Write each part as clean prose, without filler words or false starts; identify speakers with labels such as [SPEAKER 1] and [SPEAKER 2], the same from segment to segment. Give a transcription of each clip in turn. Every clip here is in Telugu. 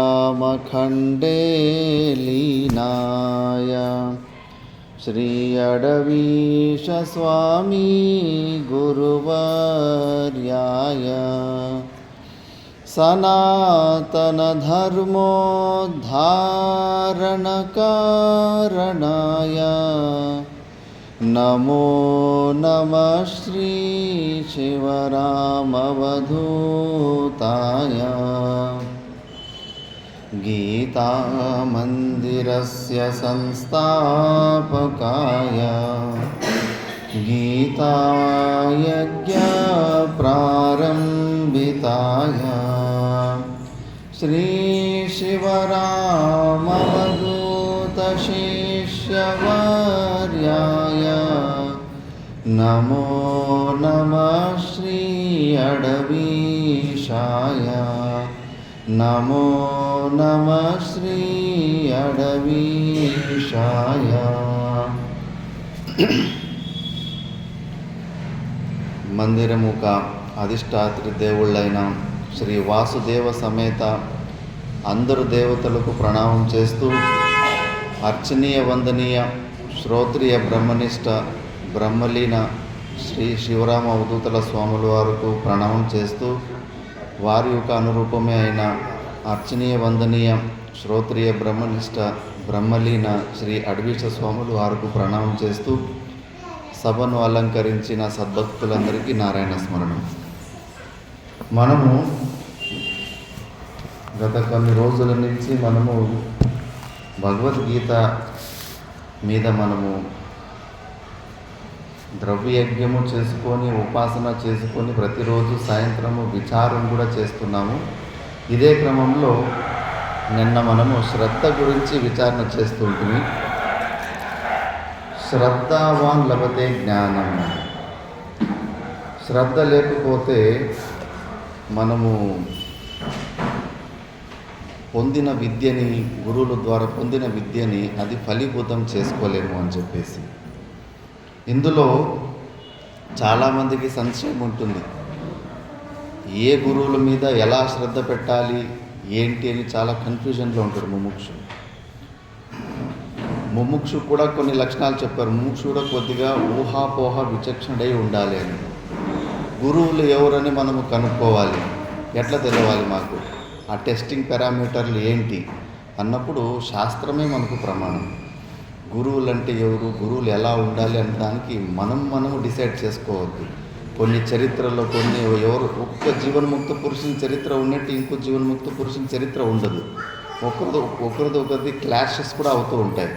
[SPEAKER 1] श्रावणपूर्णिमायामखण्डे लीनाय श्री अडवीश स्वामी गुरुवर्याय सनातनधर्मोद्धारणकारणाय नमो नमः श्री शिवरामवधूताय गीतामन्दिरस्य संस्थापकाय गीतायज्ञप्रारम्भिताय श्री शिवरामवधूतशिष्यवर्याय नमो नमः श्री अडवीशाय नमो नमः श्री अडवीशाय। మందిరముక అధిష్టాత్రి దేవుళ్ళైన శ్రీ వాసుదేవ సమేత అందరు దేవతలకు ప్రణామం చేస్తూ అర్చనీయ వందనీయ శ్రోత్రియ బ్రహ్మనిష్ట బ్రహ్మలీన శ్రీ శివరామ అవధూతల స్వాముల వారికి ప్రణామం చేస్తూ వారి యొక్క అనురూపమే అయిన అర్చనీయ వందనీయ శ్రోత్రియ బ్రహ్మనిష్ట బ్రహ్మలీన శ్రీ అడవీశ స్వాములు వారికి ప్రణామం చేస్తూ సభను అలంకరించిన సద్భక్తులందరికీ నారాయణ స్మరణం. మనము గత కొన్ని రోజుల నుంచి భగవద్గీత మీద ద్రవ్యయజ్ఞము చేసుకొని ఉపాసన చేసుకొని ప్రతిరోజు సాయంత్రము విచారం కూడా చేస్తున్నాము. ఇదే క్రమంలో నిన్న శ్రద్ధ గురించి విచారణ చేస్తుంటుంది. శ్రద్ధావాన్ లభతే జ్ఞానం. శ్రద్ధ లేకపోతే పొందిన విద్యని, గురువుల ద్వారా పొందిన విద్యని అది ఫలీభూతం చేసుకోలేము అని చెప్పేసి ఇందులో చాలామందికి సంశయం ఉంటుంది. ఏ గురువుల మీద ఎలా శ్రద్ధ పెట్టాలి ఏంటి అని చాలా కన్ఫ్యూజన్లో ఉంటాడు ముముక్షు కూడా కొన్ని లక్షణాలు చెప్పారు. ముముక్షు కూడా కొద్దిగా ఊహాపోహ విచక్షణై ఉండాలి అని. గురువులు ఎవరని మనము కనుక్కోవాలి. ఎట్లా తెలవాలి మాకు? ఆ టెస్టింగ్ పారామీటర్లు ఏంటి అన్నప్పుడు శాస్త్రమే మనకు ప్రమాణం. గురువులు అంటే ఎవరు, గురువులు ఎలా ఉండాలి అనే దానికి మనము డిసైడ్ చేసుకోవద్దు. కొన్ని చరిత్రలో ఎవరు ఒక్క జీవన్ముక్త పురుషుని చరిత్ర ఉన్నట్టు ఇంకో జీవన్ముక్త పురుషుని చరిత్ర ఉండదు. ఒకరిది క్లాషెస్ కూడా అవుతూ ఉంటాయి.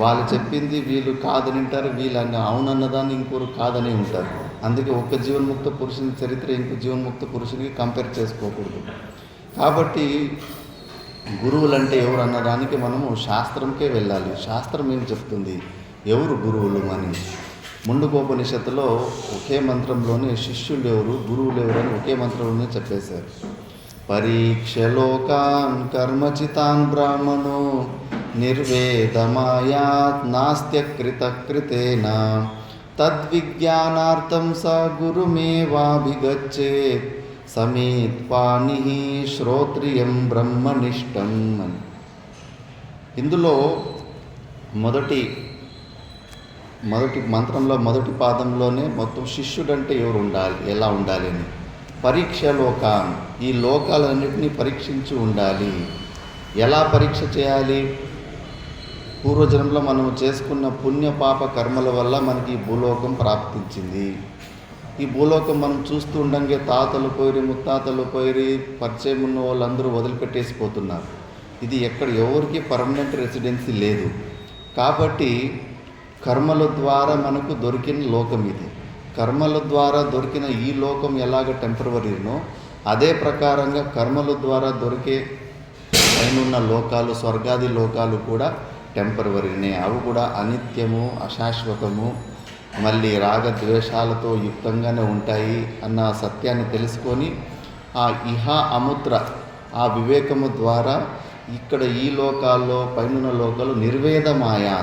[SPEAKER 1] వాళ్ళు చెప్పింది వీళ్ళు కాదని ఉంటారు, వీళ్ళని అవునన్నదాన్ని ఇంకోరు కాదని ఉంటారు. అందుకే ఒక్క జీవన్ముక్త పురుషుని చరిత్ర ఇంకో జీవన్ముక్త పురుషునికి కంపేర్ చేసుకోకూడదు. కాబట్టి గురువులు అంటే ఎవరు అన్నదానికి మనము శాస్త్రంకే వెళ్ళాలి. శాస్త్రం ఏం చెప్తుంది, ఎవరు గురువులు అని. ముండుకోపనిషత్తులో ఒకే మంత్రంలోనే శిష్యులు ఎవరు, గురువులు ఎవరు అని ఒకే మంత్రంలోనే చెప్పేశారు. పరీక్షలోకాన్ కర్మచితాన్ బ్రాహ్మణో నిర్వేదమాయాత్ నాస్త్యకృతకృతేన తద్విజ్ఞానార్థం స గురుమేవాభిగచ్చేత్ సమీత్పాణి శ్రోత్రియం బ్రహ్మనిష్టం అని. ఇందులో మొదటి మంత్రంలో మొదటి పాదంలోనే మొత్తం శిష్యుడంటే ఎవరు ఉండాలి, ఎలా ఉండాలి అని. పరీక్షలోకాన్, ఈ లోకాలన్నింటినీ పరీక్షించి ఉండాలి. ఎలా పరీక్ష చేయాలి? పూర్వజన్మలో మనం చేసుకున్న పుణ్యపాప కర్మల వల్ల మనకి ఈ భూలోకం ప్రాప్తించింది. ఈ భూలోకం మనం చూస్తూ ఉండంగా తాతలు పోయిరి, ముత్తాతలు పోయిరి, పరిచయం ఉన్న వాళ్ళందరూ వదిలిపెట్టేసిపోతున్నారు. ఇది ఎవరికి పర్మనెంట్ రెసిడెన్సీ లేదు. కాబట్టి కర్మల ద్వారా మనకు దొరికిన లోకం ఇది. కర్మల ద్వారా దొరికిన ఈ లోకం ఎలాగ టెంపరవరీనో అదే ప్రకారంగా కర్మల ద్వారా దొరికే పైనున్న లోకాలు, స్వర్గాది లోకాలు కూడా టెంపరవరీనే. అవి కూడా అనిత్యము, అశాశ్వతము, మళ్ళీ రాగద్వేషాలతో యుక్తంగానే ఉంటాయి అన్న సత్యాన్ని తెలుసుకొని ఆ ఇహ అముత్ర ఆ వివేకము ద్వారా ఇక్కడ ఈ లోకాల్లో పైనున్న లోకాలు నిర్వేదమాయా.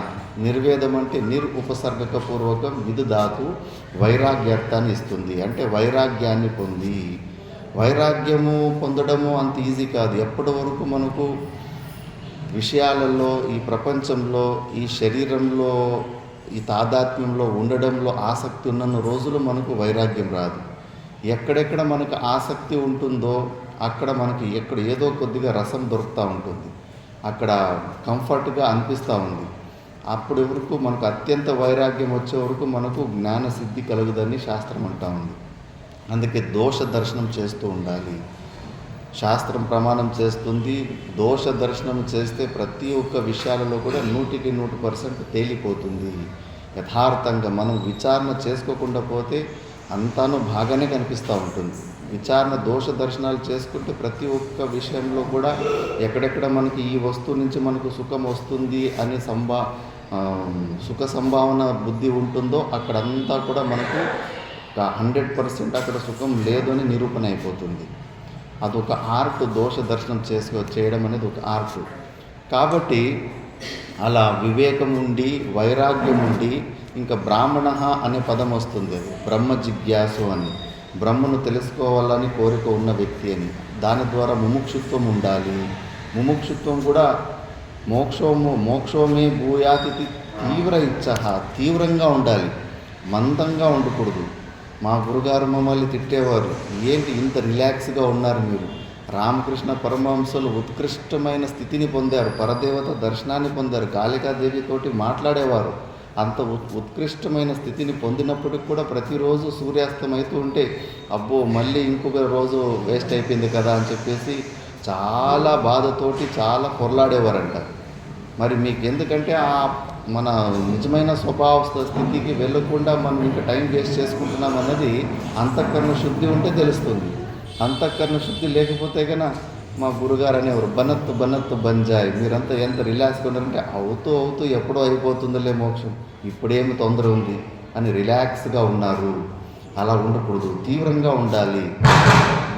[SPEAKER 1] నిర్వేదం అంటే ఉపసర్గక పూర్వకం విదుధాతు వైరాగ్యార్థాన్ని ఇస్తుంది. అంటే వైరాగ్యాన్ని పొంది, వైరాగ్యము పొందడము అంత ఈజీ కాదు. ఎప్పటి వరకు మనకు విషయాలలో, ఈ ప్రపంచంలో, ఈ శరీరంలో, ఈ తాదాత్మ్యంలో ఉండడంలో ఆసక్తి ఉన్న రోజులు మనకు వైరాగ్యం రాదు. ఎక్కడెక్కడ మనకు ఆసక్తి ఉంటుందో అక్కడ మనకి ఏదో కొద్దిగా రసం దొరుకుతూ ఉంటుంది, అక్కడ కంఫర్ట్గా అనిపిస్తూ ఉంది. అప్పటి వరకు మనకు అత్యంత వైరాగ్యం వచ్చే వరకు మనకు జ్ఞానసిద్ధి కలుగుదని శాస్త్రం అంటూ ఉంది. అందుకే దోష దర్శనం చేస్తూ ఉండాలి. శాస్త్రం ప్రమాణం చేస్తుంది, దోష దర్శనం చేస్తే ప్రతి ఒక్క విషయాలలో కూడా 100% తేలిపోతుంది. యథార్థంగా మనం విచారణ చేసుకోకుండా పోతే అంతాను బాగానే కనిపిస్తూ ఉంటుంది. విచారణ దోష దర్శనాలు చేసుకుంటే ప్రతి ఒక్క విషయంలో కూడా ఎక్కడెక్కడ మనకి ఈ వస్తువు నుంచి మనకు సుఖం వస్తుంది అని సుఖ సంభావన బుద్ధి ఉంటుందో అక్కడంతా కూడా మనకు 100% అక్కడ సుఖం లేదు అని నిరూపణ అయిపోతుంది. అదొక ఆర్ట్. దోష దర్శనం చేయడం అనేది ఒక ఆర్ట్. కాబట్టి అలా వివేకం ఉండి, వైరాగ్యం ఉండి, ఇంకా బ్రాహ్మణ అనే పదం వస్తుంది. అది బ్రహ్మ జిజ్ఞాసు అని, బ్రహ్మను తెలుసుకోవాలని కోరిక ఉన్న వ్యక్తి అని. దాని ద్వారా ముముక్షుత్వం ఉండాలి. ముముక్షుత్వం కూడా మోక్షోమే భూయాతి తీవ్ర ఇచ్చ, తీవ్రంగా ఉండాలి, మందంగా ఉండకూడదు. మా గురుగారు మమ్మల్ని తిట్టేవారు, ఏంటి ఇంత రిలాక్స్గా ఉన్నారు మీరు. రామకృష్ణ పరమహంసలు ఉత్కృష్టమైన స్థితిని పొందారు, పరదేవత దర్శనాన్ని పొందారు, కాళికాదేవితోటి మాట్లాడేవారు. అంత ఉత్కృష్టమైన స్థితిని పొందినప్పటికి కూడా ప్రతిరోజు సూర్యాస్తం అవుతూ ఉంటే అబ్బో మళ్ళీ ఇంకొక రోజు వేస్ట్ అయిపోయింది కదా అని చెప్పేసి చాలా బాధతోటి చాలా పొరలాడేవారంట. మరి మీకు ఎందుకంటే మన నిజమైన స్వభావ స్థితికి వెళ్ళకుండా మనం ఇంకా టైం వేస్ట్ చేసుకుంటున్నాం అన్నది అంతఃకరణ శుద్ధి ఉంటే తెలుస్తుంది. అంతఃకరణ శుద్ధి లేకపోతే కన్నా మా గురుగారు అనేవారు, బనత్తు బంజాయి, మీరంతా ఎంత రిలాక్స్గా ఉన్నారంటే అవుతూ ఎప్పుడో అయిపోతుందిలే మోక్షం, ఇప్పుడేమి తొందర ఉంది అని రిలాక్స్గా ఉన్నారు. అలా ఉండకూడదు, తీవ్రంగా ఉండాలి.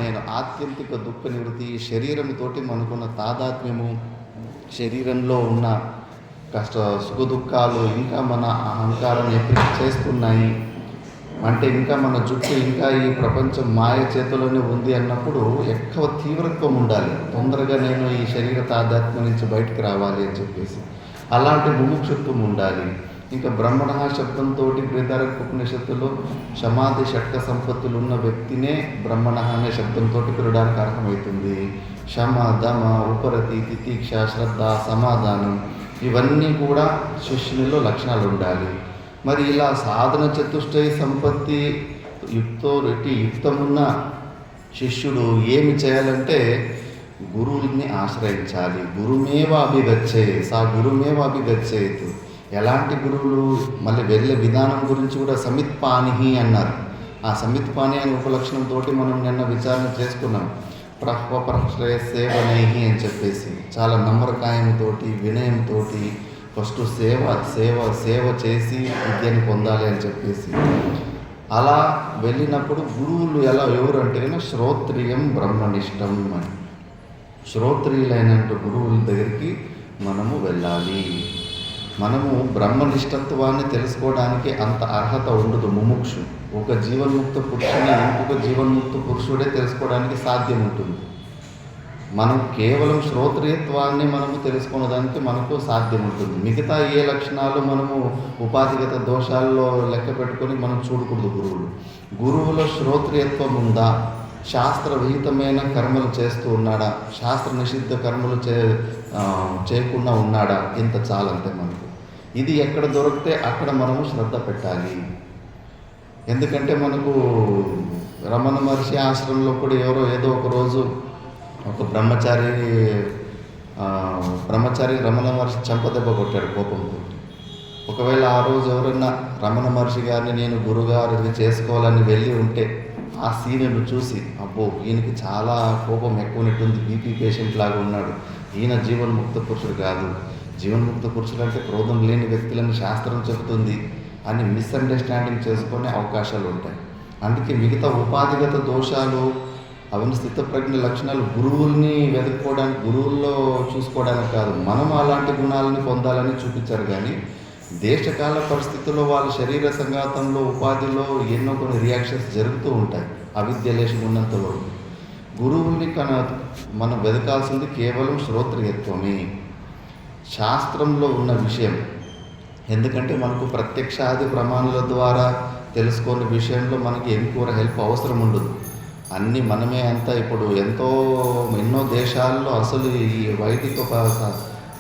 [SPEAKER 1] నేను ఆత్యంతిక దుఃఖ నివృత్తి, శరీరంతోటి మనకున్న తాదాత్మ్యము, శరీరంలో ఉన్న సుఖ దుఃఖాలు ఇంకా మన అహంకారం ఎప్పుడు చేస్తున్నాయి అంటే ఇంకా మన జుట్టు ఇంకా ఈ ప్రపంచం మాయ చేతిలోనే ఉంది అన్నప్పుడు ఎక్కువ తీవ్రత్వం ఉండాలి. తొందరగా నేను ఈ శరీర తాదాత్మ్యం నుంచి బయటకు రావాలి అని చెప్పేసి అలాంటి ముముక్షుత్వం ఉండాలి. ఇంకా బ్రహ్మణ శబ్దంతో బృహదారణ్యోపనిషత్తులో సమాధి షట్క సంపత్తులు ఉన్న వ్యక్తినే బ్రహ్మణ అనే శబ్దంతో పిలవడానికి అర్హమవుతుంది. శమ, దమ, ఉపరతి, తితీక్ష, శ్రద్ధ, సమాధానం, ఇవన్నీ కూడా శిష్యునిలో లక్షణాలు ఉండాలి. మరి ఇలా సాధన చతుష్టయ సంపత్తి యుక్తమున్న శిష్యుడు ఏమి చేయాలంటే గురువుని ఆశ్రయించాలి. గురుమేవ అభిగచ్చేత్. ఎలాంటి గురువులు, మళ్ళీ వెళ్ళే విధానం గురించి కూడా సమిత్పాని అన్నారు. ఆ సమిత్పాని అనే ఉపలక్షణంతో మనం నిన్న విచారణ చేసుకున్నాం. ప్రహ్వప్రశ్రయ సేవనై అని చెప్పేసి చాలా నమ్మరకాయంతో, వినయంతో ఫస్ట్ సేవ చేసి విద్యను పొందాలి అని చెప్పేసి అలా వెళ్ళినప్పుడు గురువులు ఎవరు అంటే శ్రోత్రియం బ్రహ్మనిష్టం అని, శ్రోత్రియులైనట్టు గురువుల దగ్గరికి మనము వెళ్ళాలి. మనము బ్రహ్మనిష్టత్వాన్ని తెలుసుకోవడానికి అంత అర్హత ఉండదు ముముక్షు. ఒక జీవన్ముక్త పురుషుని ఇంకొక జీవన్ముక్త పురుషుడే తెలుసుకోవడానికి సాధ్యం ఉంటుంది. మనం కేవలం శ్రోత్రియత్వాన్ని మనము తెలుసుకునేదానికి మనకు సాధ్యం ఉంటుంది. మిగతా ఏ లక్షణాలు మనము ఉపాధిగత దోషాల్లో లెక్క పెట్టుకొని మనం చూడకూడదు. గురువులో శ్రోత్రియత్వం ఉందా, శాస్త్రవిహితమైన కర్మలు చేస్తూ ఉన్నాడా, శాస్త్ర నిషిద్ధ కర్మలు చేయకుండా ఉన్నాడా, ఇంత చాలంతే మనకు. ఇది ఎక్కడ దొరికితే అక్కడ మనము శ్రద్ధ పెట్టాలి. ఎందుకంటే మనకు రమణ మహర్షి ఆశ్రమంలో కూడా ఏదో ఒక రోజు ఒక బ్రహ్మచారి రమణ మహర్షి చెంపదెబ్బ కొట్టాడు కోపంతో. ఒకవేళ ఆ రోజు ఎవరన్నా రమణ మహర్షి గారిని నేను గురుగారిని చేసుకోవాలని వెళ్ళి ఉంటే ఆ సీనును చూసి అబ్బో ఈయనకి చాలా కోపం ఎక్కువనట్టుంది, బీపీ పేషెంట్ లాగా ఉన్నాడు, ఈయన జీవన్ముక్త పురుషుడు కాదు. జీవన్ముక్త పురుషుడు అంటే క్రోధం లేని వ్యక్తులని శాస్త్రం చెబుతుంది అని మిస్అండర్స్టాండింగ్ చేసుకునే అవకాశాలు ఉంటాయి. అందుకే మిగతా ఉపాధిగత దోషాలు అవన్నీ స్థితప్రజ్ఞ లక్షణాలు గురువుల్ని వెతుక్కోవడానికి, గురువుల్లో చూసుకోవడానికి కాదు, మనం అలాంటి గుణాలని పొందాలని చూపించారు. కానీ దేశకాల పరిస్థితుల్లో వాళ్ళ శరీర సంఘాతంలో ఉపాధిలో ఎన్నో కొన్ని రియాక్షన్స్ జరుగుతూ ఉంటాయి. అవిద్య లేశం ఉన్నంత వరకు గురువుల్ని మనం వెతకాల్సింది కేవలం శ్రోత్రియత్వమే, శాస్త్రంలో ఉన్న విషయం. ఎందుకంటే మనకు ప్రత్యక్షాది ప్రమాణాల ద్వారా తెలుసుకునే విషయంలో మనకి ఎక్కువ హెల్ప్ అవసరం ఉండదు. అన్నీ మనమే అంతా ఇప్పుడు ఎన్నో దేశాల్లో అసలు ఈ వైదిక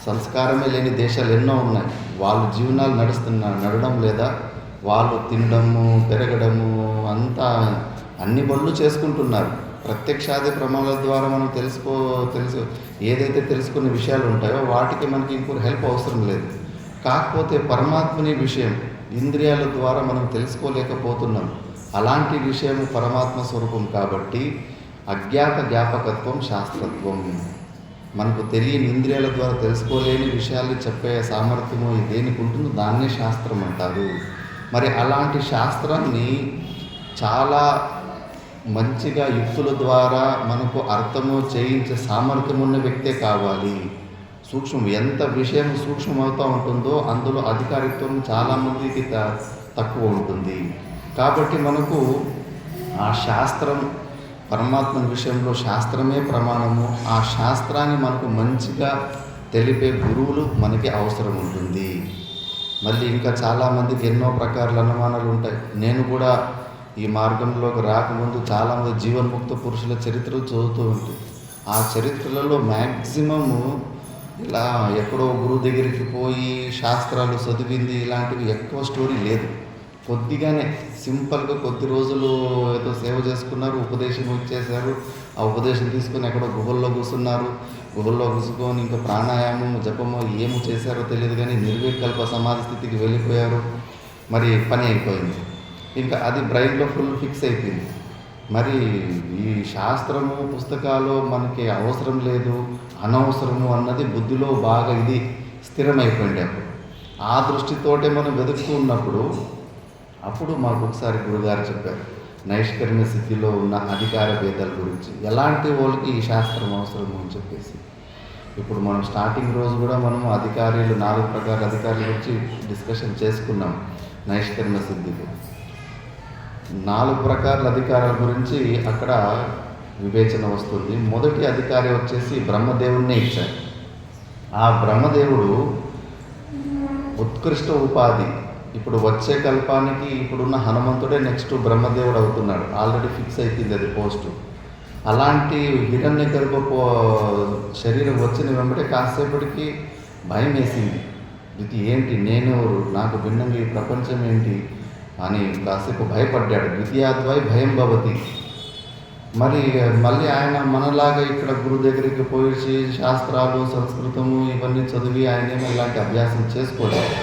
[SPEAKER 1] సంస్కారమే లేని దేశాలు ఎన్నో ఉన్నాయి. వాళ్ళు జీవనాలు నడవడం లేదా, వాళ్ళు తినడము పెరగడము అంతా అన్ని పనులు చేసుకుంటున్నారు. ప్రత్యక్షాది ప్రమాణాల ద్వారా మనం తెలుసు ఏదైతే తెలుసుకునే విషయాలు ఉంటాయో వాటికి మనకి ఇంకో హెల్ప్ అవసరం లేదు. కాకపోతే పరమాత్మని విషయం ఇంద్రియాల ద్వారా మనం తెలుసుకోలేకపోతున్నాం. అలాంటి విషయం పరమాత్మ స్వరూపం కాబట్టి అజ్ఞాత జ్ఞాపకత్వం శాస్త్రత్వం. మనకు తెలియని ఇంద్రియాల ద్వారా తెలుసుకోలేని విషయాలు చెప్పే సామర్థ్యము దేనికి ఉంటుందో దాన్నే శాస్త్రం అంటారు. మరి అలాంటి శాస్త్రాన్ని చాలా మంచిగా యుక్తుల ద్వారా మనకు అర్థము చేయించే సామర్థ్యం ఉన్న వ్యక్తే కావాలి. ఎంత విషయం సూక్ష్మమవుతూ ఉంటుందో అందులో అధికారిత్వం చాలామందికి తక్కువ ఉంటుంది. కాబట్టి మనకు ఆ శాస్త్రం, పరమాత్మ విషయంలో శాస్త్రమే ప్రమాణము. ఆ శాస్త్రాన్ని మనకు మంచిగా తెలిపే గురువులు మనకి అవసరం ఉంటుంది. మళ్ళీ ఇంకా చాలామందికి ఎన్నో ప్రకారాల అనుమానాలు ఉంటాయి. నేను కూడా ఈ మార్గంలోకి రాకముందు చాలామంది జీవన్ముక్త పురుషుల చరిత్రలు చదువుతూ ఉంటాయి. ఆ చరిత్రలలో మ్యాక్సిమము ఇలా ఎక్కడో గురువు దగ్గరికి పోయి శాస్త్రాలు చదివింది ఇలాంటివి ఎక్కువ స్టోరీ లేదు. కొద్దిగానే సింపుల్గా కొద్ది రోజులు ఏదో సేవ చేసుకున్నారు, ఉపదేశం ఇచ్చేశారు. ఆ ఉపదేశం తీసుకొని ఎక్కడో గుహల్లో కూర్చున్నారు. గుహల్లో కూర్చుకొని ఇంకా ప్రాణాయామం జపమో ఏమో చేశారో తెలియదు, కానీ నిర్వికల్ప సమాధి స్థితికి వెళ్ళిపోయారు. మరి పని అయిపోయింది. ఇంకా అది బ్రెయిన్లో ఫుల్ ఫిక్స్ అయిపోయింది. మరి ఈ శాస్త్రము పుస్తకాలు మనకి అవసరం లేదు, అనవసరము అన్నది బుద్ధిలో బాగా ఇది స్థిరమైపోయింది. అప్పుడు ఆ దృష్టితోటే మనం వెతుకుతూ ఉన్నప్పుడు అప్పుడు మాకు ఒకసారి గురుగారు చెప్పారు నైష్కర్మ్య స్థితిలో ఉన్న అధికార భేదాల గురించి, ఎలాంటి వాళ్ళకి ఈ శాస్త్రం అవసరము అని చెప్పేసి. ఇప్పుడు మనం స్టార్టింగ్ రోజు కూడా మనము 4 ప్రకారాల అధికారుల గురించి డిస్కషన్ చేసుకున్నాం. నైష్కర్మ్య సిద్ధికి 4 ప్రకారాల అధికారాల గురించి అక్కడ వివేచన వస్తుంది. మొదటి అధికారి వచ్చేసి బ్రహ్మదేవుడినే ఇచ్చారు. ఆ బ్రహ్మదేవుడు ఉత్కృష్ట ఉపాధి. ఇప్పుడు వచ్చే కల్పానికి ఇప్పుడున్న హనుమంతుడే నెక్స్ట్ బ్రహ్మదేవుడు అవుతున్నాడు. ఆల్రెడీ ఫిక్స్ అయిపోయింది అది పోస్టు. అలాంటి హిరణ్య గర్భ శరీరం వచ్చిన వెంబడే కాసేపటికి భయం వేసింది. ఇది ఏంటి, నేనెవరు, నాకు భిన్నంగా ఈ ప్రపంచం ఏంటి అని కాసేపు భయపడ్డాడు. ద్వితీయాద్వై భయం భవతి. మళ్ళీ ఆయన మనలాగా ఇక్కడ గురువు దగ్గరికి పోయి శాస్త్రాలు సంస్కృతము ఇవన్నీ చదివి ఆయనేమో ఇలాంటి అభ్యాసం చేసుకోలేదు.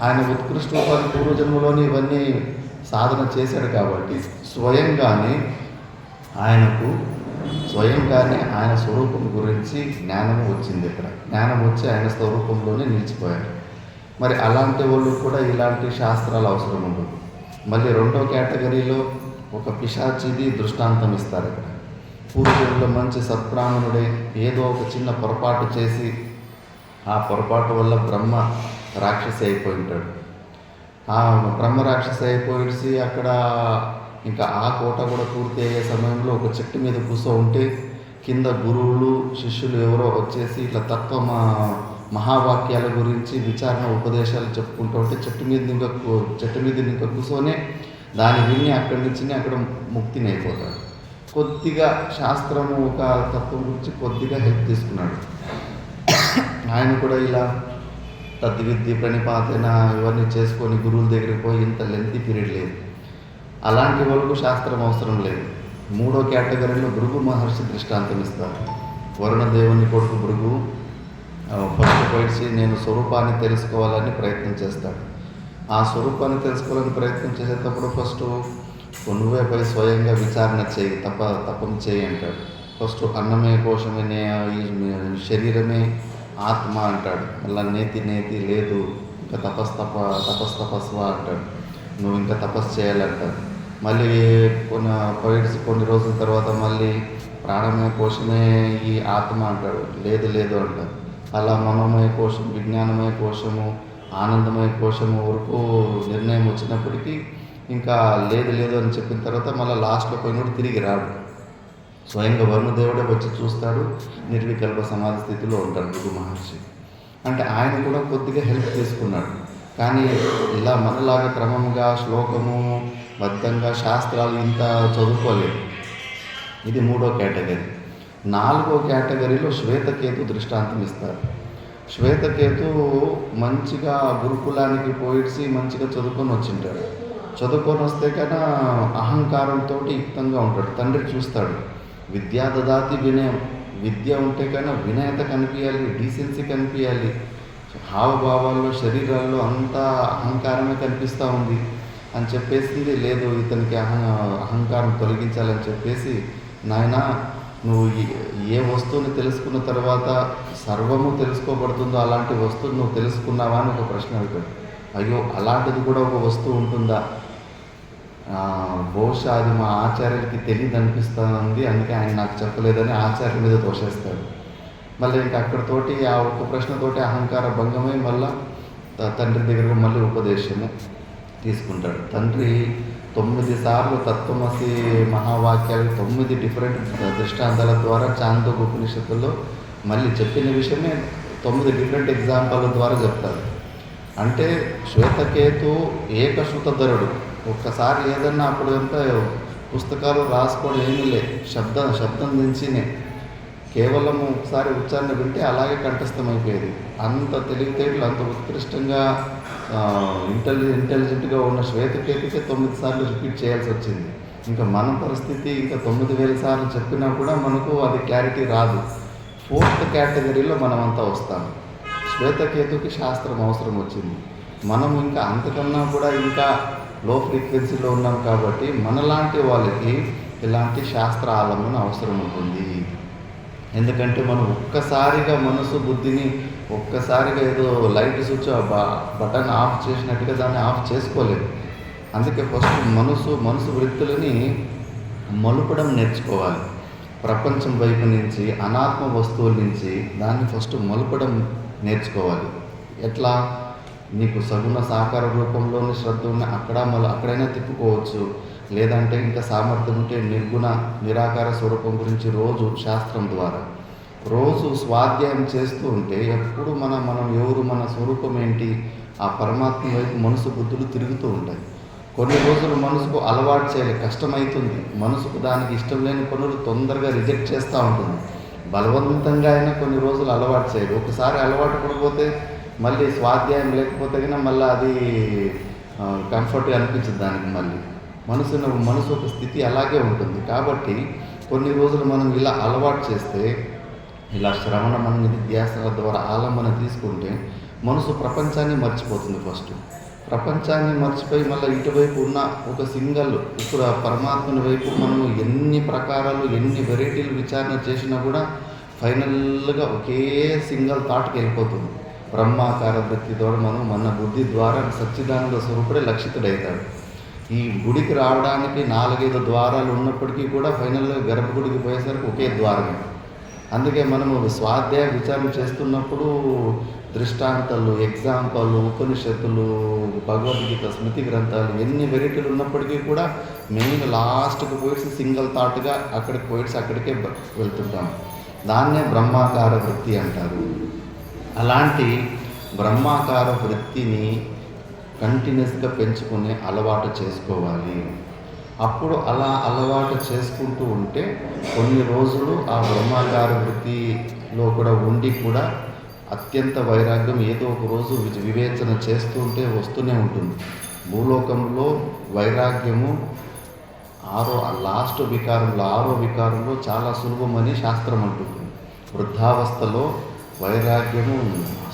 [SPEAKER 1] ఆయన ఉత్కృష్ట ఉపాధి పూర్వజన్మలోని ఇవన్నీ సాధన చేశాడు కాబట్టి స్వయంగానే ఆయన స్వరూపం గురించి జ్ఞానం వచ్చింది. ఇక్కడ జ్ఞానం వచ్చి ఆయన స్వరూపంలోనే నిలిచిపోయాడు. మరి అలాంటి వాళ్ళు కూడా ఇలాంటి శాస్త్రాలు అవసరం ఉండదు. మళ్ళీ 2వ కేటగిరీలో ఒక పిశాచిది దృష్టాంతం ఇస్తారు. ఇక్కడ పూర్వజన్మలో మంచి సత్బ్రాహ్మణుడే ఏదో ఒక చిన్న పొరపాటు చేసి ఆ పొరపాటు వల్ల బ్రహ్మ రాక్షసి అయిపోయి ఉంటాడు. ఆ బ్రహ్మ రాక్షసి అయిపోయి అక్కడ ఇంకా ఆ కోట కూడా పూర్తి అయ్యే సమయంలో ఒక చెట్టు మీద కూర్చో ఉంటే కింద గురువులు శిష్యులు ఎవరో వచ్చేసి ఇట్లా మహావాక్యాల గురించి విచారణ ఉపదేశాలు చెప్పుకుంటూ ఉంటే చెట్టు మీద ఇంకా కూర్చొనే దాన్ని విని అక్కడి నుంచి అక్కడ ముక్తిని అయిపోతాడు. కొద్దిగా శాస్త్రము ఒక తత్వం గురించి కొద్దిగా హెల్ప్ తీసుకున్నాడు. ఆయన కూడా ఇలా తద్విద్య ప్రణిపాతన ఇవన్నీ చేసుకొని గురువుల దగ్గరికి పోయి ఇంత లెంతీ పీరియడ్ లేదు. అలాంటి వాళ్ళకు శాస్త్రం అవసరం లేదు. 3వ కేటగిరీలో భృగు మహర్షి దృష్టాంతం ఇస్తారు. వరుణదేవుని కొడుకు భృగు ఫస్ట్ పోయి నేను స్వరూపాన్ని తెలుసుకోవాలని ప్రయత్నం చేస్తాడు. ఆ స్వరూపాన్ని తెలుసుకోవాలని ప్రయత్నం చేసేటప్పుడు ఫస్ట్ నువ్వే పోయి స్వయంగా విచారణ చేయి, తపం చేయి అంటాడు. ఫస్ట్ అన్నమే కోశమే ఈ శరీరమే ఆత్మ అంటాడు. మళ్ళీ నేతి నేతి లేదు, ఇంకా తపస్వ అంటాడు. నువ్వు ఇంకా తపస్సు చేయాలంటాడు. మళ్ళీ కొన్ని రోజుల తర్వాత మళ్ళీ ప్రాణమయ కోశమే ఈ ఆత్మ అంటాడు. లేదు లేదు అంటాడు. అలా మనోమయ కోశం, విజ్ఞానమయ కోశము, ఆనందమయ కోశము వరకు నిర్ణయం వచ్చినప్పటికీ ఇంకా లేదు లేదు అని చెప్పిన తర్వాత మళ్ళీ లాస్ట్లో పోయినప్పుడు తిరిగి రాడు. స్వయంగా వరుణదేవుడే వచ్చి చూస్తాడు. నిర్వికల్ప సమాధి స్థితిలో ఉంటాడు భృగు మహర్షి. అంటే ఆయన కూడా కొద్దిగా హెల్ప్ తీసుకున్నాడు. కానీ ఇలా మనలాగా క్రమంగా శ్లోకము బద్ధంగా శాస్త్రాలు ఇంత చదువుకోలేదు. ఇది 3వ కేటగిరీ. 4వ కేటగిరీలో శ్వేతకేతు దృష్టాంతం ఇస్తారు. శ్వేతకేతు మంచిగా గురుకులానికి పోయిసి మంచిగా చదువుకొని వచ్చింటాడు. చదువుకొని వస్తే కన్నా అహంకారంతో యుక్తంగా ఉంటాడు. తండ్రి చూస్తాడు, విద్యా దదాతి వినయం, విద్య ఉంటే కన్నా వినయత కనిపించాలి, డీసెన్సీ కనిపించాలి. హావభావాల్లో శరీరాల్లో అంతా అహంకారమే కనిపిస్తూ ఉంది అని చెప్పేసి, లేదు ఇతనికి అహంకారం తొలగించాలని చెప్పేసి, నాయన నువ్వు ఏ వస్తువుని తెలుసుకున్న తర్వాత సర్వము తెలుసుకోబడుతుందో అలాంటి వస్తువుని నువ్వు తెలుసుకున్నావా అని ఒక ప్రశ్న అడుగుతాడు. అయ్యో అలాంటిది కూడా ఒక వస్తువు ఉంటుందా, బహుశా అది మా ఆచార్యులకి తెలియదు అనిపిస్తుంది, అందుకే ఆయన నాకు చెప్పలేదని ఆచార్యుల మీద తోసేస్తాడు. మళ్ళీ ఇంకా అక్కడితోటి ఆ ఒక్క ప్రశ్నతోటి అహంకార భంగమై మళ్ళీ తండ్రి దగ్గరకు మళ్ళీ ఉపదేశము తీసుకుంటాడు. తండ్రి 9 సార్లు తత్వమసి మహావాక్యాలు 9 డిఫరెంట్ దృష్టాంతాల ద్వారా చాందోగ్య ఉపనిషత్తుల్లో మళ్ళీ చెప్పిన విషయమే 9 డిఫరెంట్ ఎగ్జాంపుల్ ద్వారా చెప్తారు. అంటే శ్వేతకేతు ఏకశ్రుతధరుడు. ఒక్కసారి ఏదన్నా అప్పుడు అంతా పుస్తకాలు రాసుకోవడం ఏమీ లే, శబ్దం దించినే కేవలం ఒకసారి ఉచ్చారణ వింటే అలాగే కంఠస్థమైపోయేది. అంత తెలివితేటలు, అంత ఉత్కృష్టంగా ఇంటెలిజెంట్గా ఉన్న శ్వేతకేతుకే 9 సార్లు రిపీట్ చేయాల్సి వచ్చింది. ఇంకా మన పరిస్థితి ఇంకా 9,000 సార్లు చెప్పినా కూడా మనకు అది క్లారిటీ రాదు. 4th కేటగిరీలో మనమంతా వస్తాం. శ్వేతకేతుకి శాస్త్రం అవసరం వచ్చింది. మనం ఇంకా అంతకన్నా కూడా ఇంకా లో ఫ్రీక్వెన్సీలో ఉన్నాం కాబట్టి మనలాంటి వాళ్ళకి ఇలాంటి శాస్త్ర ఆలంబన అవసరం ఉంటుంది. ఎందుకంటే మనం ఒక్కసారిగా మనసు బుద్ధిని ఒక్కసారిగా ఏదో లైట్ స్విచ్ బటన్ ఆఫ్ చేసినట్టుగా దాన్ని ఆఫ్ చేసుకోలేదు. అందుకే ఫస్ట్ మనసు వృత్తులని మలుపడం నేర్చుకోవాలి. ప్రపంచం వైపు నుంచి, అనాత్మ వస్తువుల నుంచి దాన్ని ఫస్ట్ మలుపడం నేర్చుకోవాలి. ఎట్లా? నీకు సగుణ సాకార రూపంలోని శ్రద్ధ ఉన్న అక్కడైనా తిప్పుకోవచ్చు. లేదంటే ఇంకా సామర్థ్యం ఉంటే నిర్గుణ నిరాకార స్వరూపం గురించి రోజు శాస్త్రం ద్వారా రోజు స్వాధ్యాయం చేస్తూ ఉంటే ఎప్పుడు మనం ఎవరు, మన స్వరూపం ఏంటి, ఆ పరమాత్మ వైపు మనసు బుద్ధులు తిరుగుతూ ఉంటాయి. కొన్ని రోజులు మనసుకు అలవాటు చేయాలి, కష్టమవుతుంది. మనసుకు దానికి ఇష్టం లేని పనులు తొందరగా రిజెక్ట్ చేస్తూ ఉంటుంది. బలవంతంగా అయినా కొన్ని రోజులు అలవాటు చేయాలి. ఒకసారి అలవాటు పడిపోతే మళ్ళీ స్వాధ్యాయం లేకపోతే కన్నా మళ్ళీ అది కంఫర్ట్గా అనిపించదు దానికి. మళ్ళీ మనసు ఒక స్థితి అలాగే ఉంటుంది. కాబట్టి కొన్ని రోజులు మనం ఇలా అలవాటు చేస్తే, ఇలా శ్రవణ మన నిధ్యాసనాల ద్వారా ఆలంబన తీసుకుంటే మనసు ప్రపంచాన్ని మర్చిపోతుంది. ఫస్ట్ ప్రపంచాన్ని మర్చిపోయి మళ్ళీ ఇటువైపు ఉన్న ఒక ఇప్పుడు పరమాత్మని వైపు మనము ఎన్ని ప్రకారాలు, ఎన్ని వెరైటీలు విచారణ చేసినా కూడా ఫైనల్గా ఒకే సింగిల్ థాట్కి వెళ్ళిపోతుంది. బ్రహ్మాకార వృత్తి ద్వారా మన బుద్ధి ద్వారా సచ్చిదానంద స్వరూపుడే లక్షితుడవుతాడు. ఈ గుడికి రావడానికి 4-5 ద్వారాలు ఉన్నప్పటికీ కూడా ఫైనల్గా గర్భగుడికి పోయేసరికి ఒకే ద్వారమే. అందుకే మనము స్వాధ్యాయ విచారణ చేస్తున్నప్పుడు దృష్టాంతాలు, ఎగ్జాంపుల్, ఉపనిషత్తులు, భగవద్గీత, స్మృతి గ్రంథాలు ఎన్ని వెరైటీలు ఉన్నప్పటికీ కూడా మెయిన్ లాస్ట్కి పోయి సింగిల్ థాట్గా అక్కడికి పోయి అక్కడికే వెళ్తుంటాం. దాన్నే బ్రహ్మాకార వృత్తి అంటారు. అలాంటి బ్రహ్మాకార వృత్తిని కంటిన్యూస్గా పెంచుకునే అలవాటు చేసుకోవాలి. అప్పుడు అలా అలవాటు చేసుకుంటూ ఉంటే కొన్ని రోజులు ఆ బ్రహ్మాకార వృత్తిలో కూడా ఉండి కూడా అత్యంత వైరాగ్యం ఏదో ఒక రోజు వివేచన చేస్తూ ఉంటే వస్తూనే ఉంటుంది. భూలోకంలో వైరాగ్యము లాస్ట్ వికారంలో 6వ వికారంలో చాలా సులభమని శాస్త్రం అంటుంది. వృద్ధావస్థలో వైరాగ్యము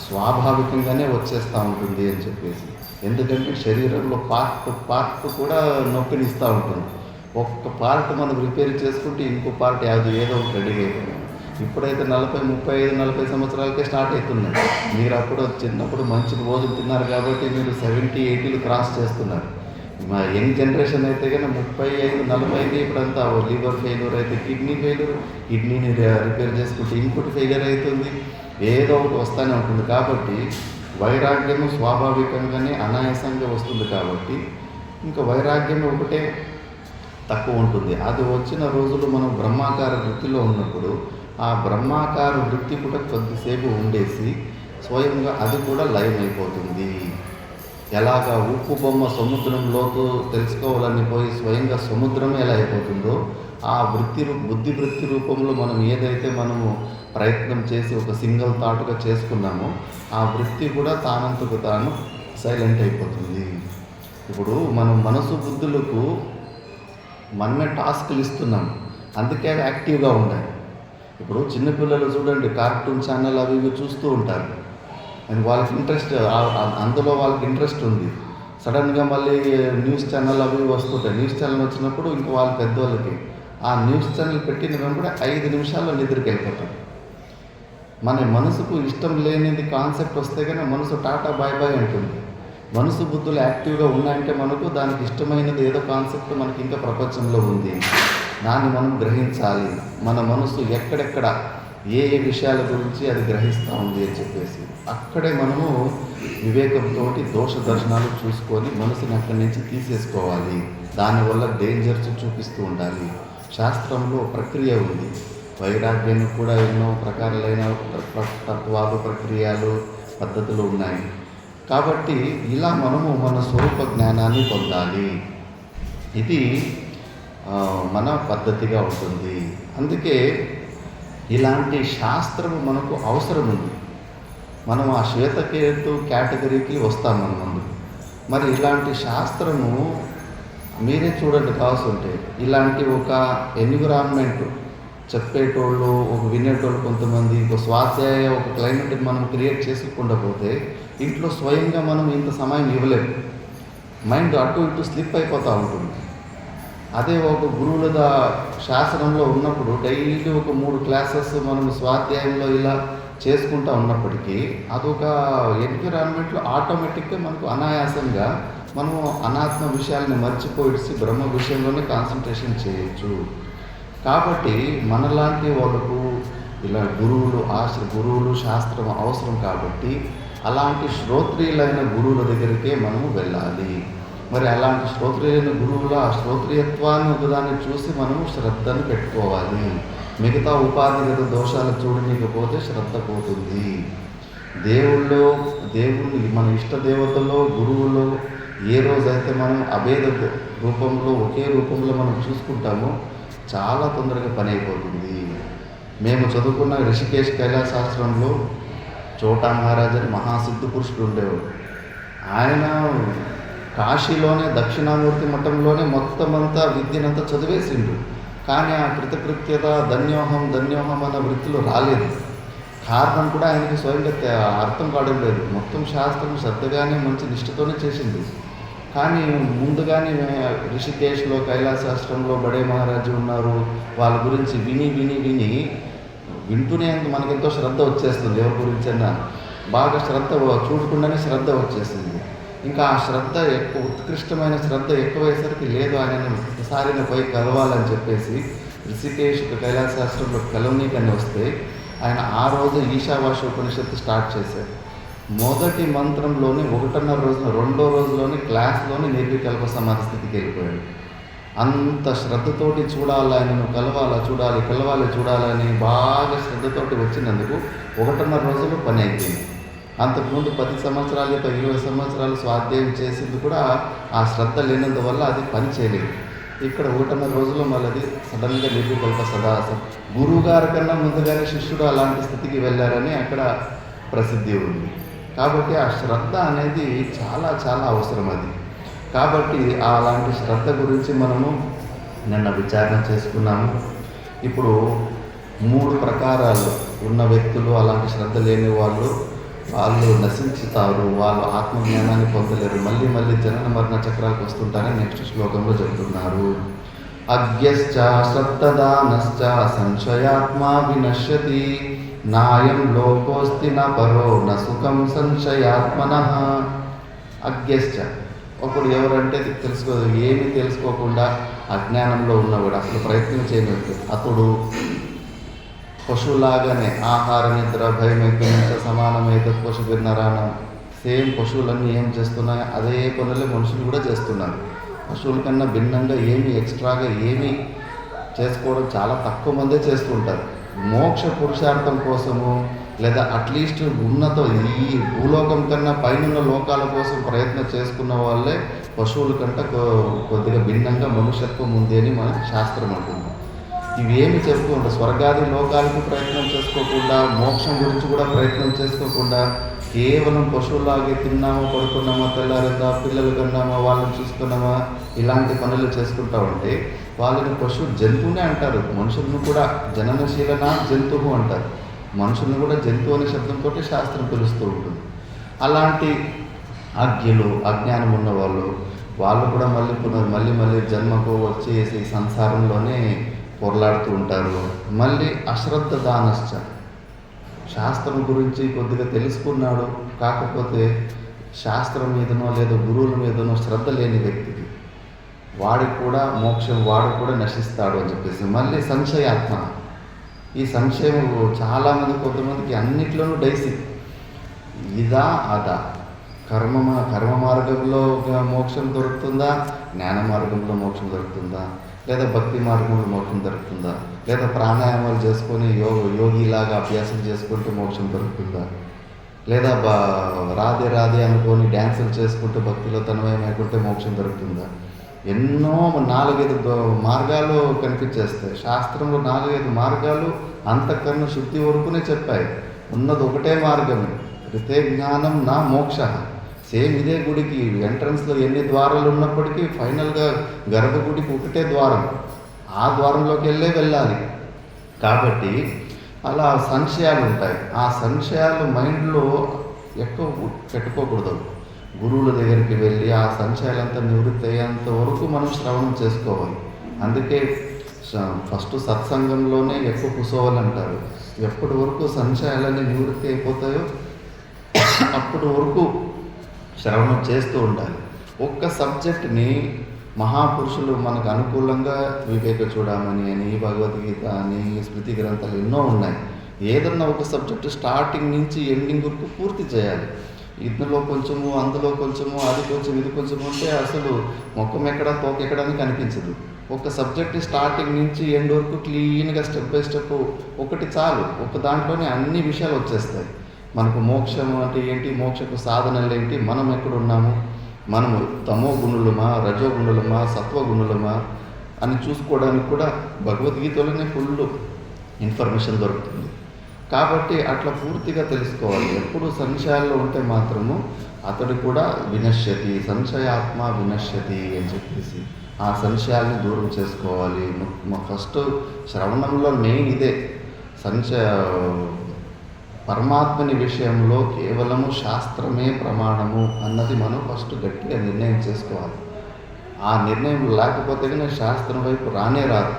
[SPEAKER 1] స్వాభావికంగానే వచ్చేస్తూ ఉంటుంది అని చెప్పేసి. ఎందుకంటే శరీరంలో పార్ట్ కూడా నొప్పినిస్తూ ఉంటుంది. ఒక్క పార్ట్ మనం రిపేర్ చేసుకుంటే ఇంకో పార్ట్ ఏదో ఒకటి రెడీగా అయిపోయింది. ఇప్పుడైతే 40, 35, 40 సంవత్సరాలకే స్టార్ట్ అవుతున్నాయి. మీరు అప్పుడు చిన్నప్పుడు మంచి భోజనం తిన్నారు కాబట్టి మీరు 70, 80లు క్రాస్ చేస్తున్నారు. మా యంగ్ జనరేషన్ అయితే కానీ 35, 40కి ఇప్పుడంతా లివర్ ఫెయిల్యూర్ అయితే కిడ్నీని రిపేర్ చేసుకుంటే ఇంకోటి ఫెయిల్యూర్ అవుతుంది. ఏదో ఒకటి వస్తూనే ఉంటుంది. కాబట్టి వైరాగ్యము స్వాభావికంగానే అనాయాసంగా వస్తుంది. కాబట్టి ఇంకా వైరాగ్యం ఒకటే తక్కువ ఉంటుంది. అది వచ్చిన రోజులు మనం బ్రహ్మాకార వృత్తిలో ఉన్నప్పుడు ఆ బ్రహ్మాకార వృత్తి కూడా కొద్దిసేపు ఉండేసి స్వయంగా అది కూడా లయమైపోతుంది. ఎలాగా ఉప్పు బొమ్మ సముద్రంలోకి తెలుసుకోవాలని పోయి స్వయంగా సముద్రం ఎలా అయిపోతుందో ఆ బుద్ధి వృత్తి రూపంలో మనం ఏదైతే మనము ప్రయత్నం చేసి ఒక సింగిల్ థాట్గా చేసుకున్నామో ఆ వృత్తి కూడా తానంతకు తాను సైలెంట్ అయిపోతుంది. ఇప్పుడు మనం మనసు బుద్ధులకు మనమే టాస్క్లు ఇస్తున్నాం, అందుకే అవి యాక్టివ్గా ఉన్నాయి. ఇప్పుడు చిన్నపిల్లలు చూడండి, కార్టూన్ ఛానల్ అవి ఇవి చూస్తూ ఉంటారు. అండ్ వాళ్ళకి ఇంట్రెస్ట్, అందులో వాళ్ళకి ఇంట్రెస్ట్ ఉంది. సడన్గా మళ్ళీ న్యూస్ ఛానల్ అవి వస్తుంటాయి. న్యూస్ ఛానల్ వచ్చినప్పుడు ఇంకా వాళ్ళ పెద్దవాళ్ళకి ఆ న్యూస్ ఛానల్ పెట్టిన వెంబడే 5 నిమిషాల్లో నిద్రకి వెళ్ళిపోతాం. మన మనసుకు ఇష్టం లేనిది కాన్సెప్ట్ వస్తే కానీ మనసు టాటా బాయ్ బాయ్ అంటుంది. మనసు బుద్ధులు యాక్టివ్గా ఉన్నాయంటే మనకు దానికి ఇష్టమైనది ఏదో కాన్సెప్ట్ మనకి ఇంకా ప్రపంచంలో ఉంది, దాన్ని మనం గ్రహించాలి. మన మనసు ఎక్కడెక్కడ ఏ విషయాల గురించి అది గ్రహిస్తూ ఉంది అని చెప్పేసి అక్కడే మనము వివేకంతో దోష దర్శనాలు చూసుకొని మనసుని అక్కడి నుంచి తీసేసుకోవాలి. దానివల్ల డేంజర్స్ చూపిస్తూ ఉండాలి. శాస్త్రంలో ప్రక్రియ ఉంది. వైరాగ్యానికి కూడా ఎన్నో ప్రకారాలైన తత్వాలు, ప్రక్రియలు, పద్ధతులు ఉన్నాయి. కాబట్టి ఇలా మనము మన స్వరూప జ్ఞానాన్ని పొందాలి. ఇది మన పద్ధతిగా ఉంటుంది. అందుకే ఇలాంటి శాస్త్రము మనకు అవసరం ఉంది. మనం ఆ శ్వేతకేతు కేటగిరీకి వస్తాం మన ముందు. మరి ఇలాంటి శాస్త్రము మీరే చూడండి, కావాల్సి ఉంటే ఇలాంటి ఒక ఎన్విరాన్మెంట్ చెప్పేటోళ్ళు, ఒక వినేటోళ్ళు, కొంతమంది ఒక స్వాధ్యాయ ఒక క్లైమేట్ మనం క్రియేట్ చేసుకుండా పోతే ఇంట్లో స్వయంగా మనం ఇంత సమయం ఇవ్వలేము. మైండ్ అటు ఇటు స్లిప్ అయిపోతూ ఉంటుంది. అదే ఒక గురువుల శాస్త్రంలో ఉన్నప్పుడు డైలీ ఒక 3 క్లాసెస్ మనం స్వాధ్యాయంలో ఇలా చేసుకుంటూ ఉన్నప్పటికీ అదొక ఎన్విరాన్మెంట్లో ఆటోమేటిక్గా మనకు అనాయాసంగా మనము అనాత్మ విషయాలని మర్చిపోయి బ్రహ్మ విషయంలోనే కాన్సన్ట్రేషన్ చేయొచ్చు. కాబట్టి మనలాంటి వాళ్ళకు ఇలా గురువులు శాస్త్రం అవసరం. కాబట్టి అలాంటి శ్రోత్రియులైన గురువుల దగ్గరికే మనము వెళ్ళాలి. మరి అలాంటి శ్రోత్రియులైన గురువుల ఆ శ్రోత్రియత్వాన్ని ఒకదాన్ని చూసి మనము శ్రద్ధను పెట్టుకోవాలి. మిగతా ఉపాధిగత దోషాలు చూడనీకపోతే శ్రద్ధ పోతుంది. దేవుళ్ళు మన ఇష్ట దేవతలో గురువులో ఏ రోజైతే మనం అభేద రూపంలో ఒకే రూపంలో మనం చూసుకుంటామో చాలా తొందరగా పని అయిపోతుంది. మేము చదువుకున్న రిషికేశ్ కైలాసాశ్రమంలో చోటా మహారాజ్ అని మహాసిద్ధ పురుషుడు ఉండేవాడు. ఆయన కాశీలోనే దక్షిణామూర్తి మఠంలోనే మొత్తం అంతా విద్యనంతా చదివేసిండు. కానీ ఆ కృతకృత్యత ధన్యోహం అన్న వృత్తిలో రాలేదు. కారణం కూడా ఆయనకి స్వయంగా అర్థం కావడం లేదు. మొత్తం శాస్త్రం శ్రద్ధగానే మంచి నిష్ఠతోనే చేసింది. కానీ ముందుగానే రిషికేశ్లో కైలాసాశ్రమంలో బడే మహారాజు ఉన్నారు, వాళ్ళ గురించి వింటూనే మనకెంతో శ్రద్ధ వచ్చేస్తుంది. ఎవరి గురించి అన్నా బాగా శ్రద్ధ చూడకుండానే శ్రద్ధ వచ్చేసింది. ఇంకా ఆ శ్రద్ధ ఎక్కువ ఉత్కృష్టమైన శ్రద్ధ ఎక్కువయ్యేసరికి లేదు, ఆయన ఒకసారి పోయి కలవాలని చెప్పేసి రిషికేశ్ కైలాసాశ్రమంలో కలవనీకని వస్తే ఆయన ఆ రోజు ఈశావాస్య ఉపనిషత్తు స్టార్ట్ చేశారు. మొదటి మంత్రంలోనే 1.5 రోజున 2వ రోజులోనే క్లాస్లోనే నిర్వికల్ప సమాధి స్థితికి వెళ్ళిపోయాడు. అంత శ్రద్ధతోటి చూడాలి, ఆయనను చూడాలని బాగా శ్రద్ధతోటి వచ్చినందుకు 1.5 రోజులు పని అయిపోయింది. అంతకుముందు 10 సంవత్సరాలు 20 సంవత్సరాలు స్వాధ్యాయం చేసింది కూడా ఆ శ్రద్ధ లేనందువల్ల అది పని చేయలేదు. ఇక్కడ 1.5 రోజుల్లో మళ్ళీ అది సడన్గా నిర్వికల్ప సదాసం. గురువు గారి కన్నా ముందుగానే శిష్యుడు అలాంటి స్థితికి వెళ్ళారని అక్కడ ప్రసిద్ధి ఉంది. కాబట్టి ఆ శ్రద్ధ అనేది చాలా చాలా అవసరం అది. కాబట్టి అలాంటి శ్రద్ధ గురించి మనము నిన్న విచారణ చేసుకున్నాము. ఇప్పుడు 3 ప్రకారాలు ఉన్న వ్యక్తులు, అలాంటి శ్రద్ధ లేని వాళ్ళు నశించుతారు, వాళ్ళు ఆత్మజ్ఞానాన్ని పొందలేరు, మళ్ళీ జనన మరణ చక్రాలకు వస్తుంటారని నెక్స్ట్ శ్లోకంలో చెబుతున్నారు. అజ్ఞశ్చ శ్రద్ధదానశ్చ సంశయాత్మా వినశ్యతి నాయం లోకోస్తి న పరో న సుఖం సంశయాత్మనః. అజ్ఞశ్చ ఒకడు ఎవరంటే తెలుసుకోదు, ఏమీ తెలుసుకోకుండా అజ్ఞానంలో ఉన్నవాడు, అసలు ప్రయత్నం చేయలేదు. అతడు పశువులాగానే ఆహార నిద్ర భయమైతే సమానమైతే పశు విన్నరానం. సేమ్ పశువులన్నీ ఏం చేస్తున్నాయి, అదే పనులే మనుషులు కూడా చేస్తున్నారు. పశువుల కన్నా భిన్నంగా ఏమి ఎక్స్ట్రాగా ఏమి చేసుకోవడం చాలా తక్కువ మందే చేస్తుంటారు. మోక్ష పురుషార్థం కోసము లేదా అట్లీస్ట్ ఉన్నత ఈ భూలోకం కన్నా పైన లోకాల కోసం ప్రయత్నం చేసుకున్న వాళ్ళే పశువుల కంటే కొద్దిగా భిన్నంగా మనుష్యత్వం ఉంది అని మన శాస్త్రం అంటుంది. ఇవేమి చెప్పుకుంటా స్వర్గాది లోకాలకు ప్రయత్నం చేసుకోకుండా, మోక్షం గురించి కూడా ప్రయత్నం చేసుకోకుండా, కేవలం పశువులాగే తిన్నామా, పడుకున్నామా, తెల్లారిందా, పిల్లలు కన్నామా, వాళ్ళని చూసుకున్నామా, ఇలాంటి పనులు చేసుకుంటా ఉంటే వాళ్ళని పశువు జంతువునే అంటారు. మనుషులను కూడా జననశీలన జంతువు అంటారు. మనుషులను కూడా జంతువు అనే శబ్దంతో శాస్త్రం పిలుస్తూ ఉంటుంది. అలాంటి అజ్ఞులు, అజ్ఞానం ఉన్న వాళ్ళు కూడా మళ్ళీ జన్మకు వచ్చేసి సంసారంలోనే పొరలాడుతూ ఉంటారు. మళ్ళీ అశ్రద్ధ దానశ్చ, శాస్త్రం గురించి కొద్దిగా తెలుసుకున్నాడు, కాకపోతే శాస్త్రం మీదనో లేదా గురువుల మీదనో శ్రద్ధ లేని వ్యక్తికి వాడికి కూడా మోక్షం, వాడు కూడా నశిస్తాడు అని చెప్పేసి. మళ్ళీ సంశయాత్మ, ఈ సంశయం చాలామంది, కొంతమందికి అన్నిట్లోనూ డైసి, ఇదా అదా, కర్మ మార్గంలో మోక్షం దొరుకుతుందా, జ్ఞాన మార్గంలో మోక్షం దొరుకుతుందా, లేదా భక్తి మార్గంలో మోక్షం దొరుకుతుందా, లేదా ప్రాణాయామాలు చేసుకొని యోగిలాగా అభ్యాసం చేసుకుంటూ మోక్షం దొరుకుతుందా, లేదా రాధే అనుకొని డ్యాన్సులు చేసుకుంటూ భక్తిలో తన్మయమైకుంటే మోక్షం దొరుకుతుందా. ఎన్నో 4-5 మార్గాలు కనిపించేస్తాయి. శాస్త్రంలో 4-5 మార్గాలు అంతఃకరణ శుద్ధి వరకునే చెప్పాయి. ఉన్నది ఒకటే మార్గమే, రితే జ్ఞానం నా మోక్ష. సేమ్ ఇదే గుడికి ఎంట్రన్స్లో ఎన్ని ద్వారాలు ఉన్నప్పటికీ ఫైనల్గా గర్భగుడికి ఒకటే ద్వారం, ఆ ద్వారంలోకి వెళ్ళాలి. కాబట్టి అలా సంశయాలు ఉంటాయి. ఆ సంశయాలు మైండ్లో ఎక్కువ పెట్టుకోకూడదు. గురువుల దగ్గరికి వెళ్ళి ఆ సంశయాలంతా నివృత్తి అయ్యేంత వరకు మనం శ్రవణం చేసుకోవాలి. అందుకే ఫస్ట్ సత్సంగంలోనే ఎక్కువ కూర్చోవాలంటారు. ఎప్పటి వరకు సంశయాలన్నీ నివృత్తి అయిపోతాయో అప్పటి వరకు శ్రవణం చేస్తూ ఉండాలి. ఒక్క సబ్జెక్ట్ని మహాపురుషులు మనకు అనుకూలంగా వివేక చూడమని అని, భగవద్గీత అని, స్మృతి గ్రంథాలు ఎన్నో ఉన్నాయి. ఏదన్నా ఒక సబ్జెక్టు స్టార్టింగ్ నుంచి ఎండింగ్ వరకు పూర్తి చేయాలి. ఇందులో కొంచెము, అందులో కొంచెము, అది కొంచెం, ఇది కొంచెం ఉంటే అసలు మొక్కం ఎక్కడ తోకెక్కడానికి కనిపించదు. ఒక సబ్జెక్ట్ స్టార్టింగ్ నుంచి ఎండ్ వరకు క్లీన్గా స్టెప్ బై స్టెప్ ఒకటి చాలు. ఒక దాంట్లోనే అన్ని విషయాలు వచ్చేస్తాయి. మనకు మోక్షం అంటే ఏంటి, మోక్షకు సాధనలు ఏంటి, మనం ఎక్కడున్నాము, మనము తమో గుణులమా, రజో గుణులమా, సత్వగుణులమా అని చూసుకోవడానికి కూడా భగవద్గీతలోనే ఫుల్ ఇన్ఫర్మేషన్ దొరుకుతుంది. కాబట్టి అట్లా పూర్తిగా తెలుసుకోవాలి. ఎప్పుడు సంశయాల్లో ఉంటే మాత్రము అతడు కూడా వినశ్యతి, సంశయాత్మ వినశ్యతి అని చెప్పేసి ఆ సంశయాల్ని దూరం చేసుకోవాలి. ఫస్ట్ శ్రవణంలో మెయిన్ ఇదే. పరమాత్మని విషయంలో కేవలము శాస్త్రమే ప్రమాణము అన్నది మనం ఫస్ట్ గట్టిగా నిర్ణయం చేసుకోవాలి. ఆ నిర్ణయం లేకపోతే కానీ శాస్త్రం వైపు రాదు.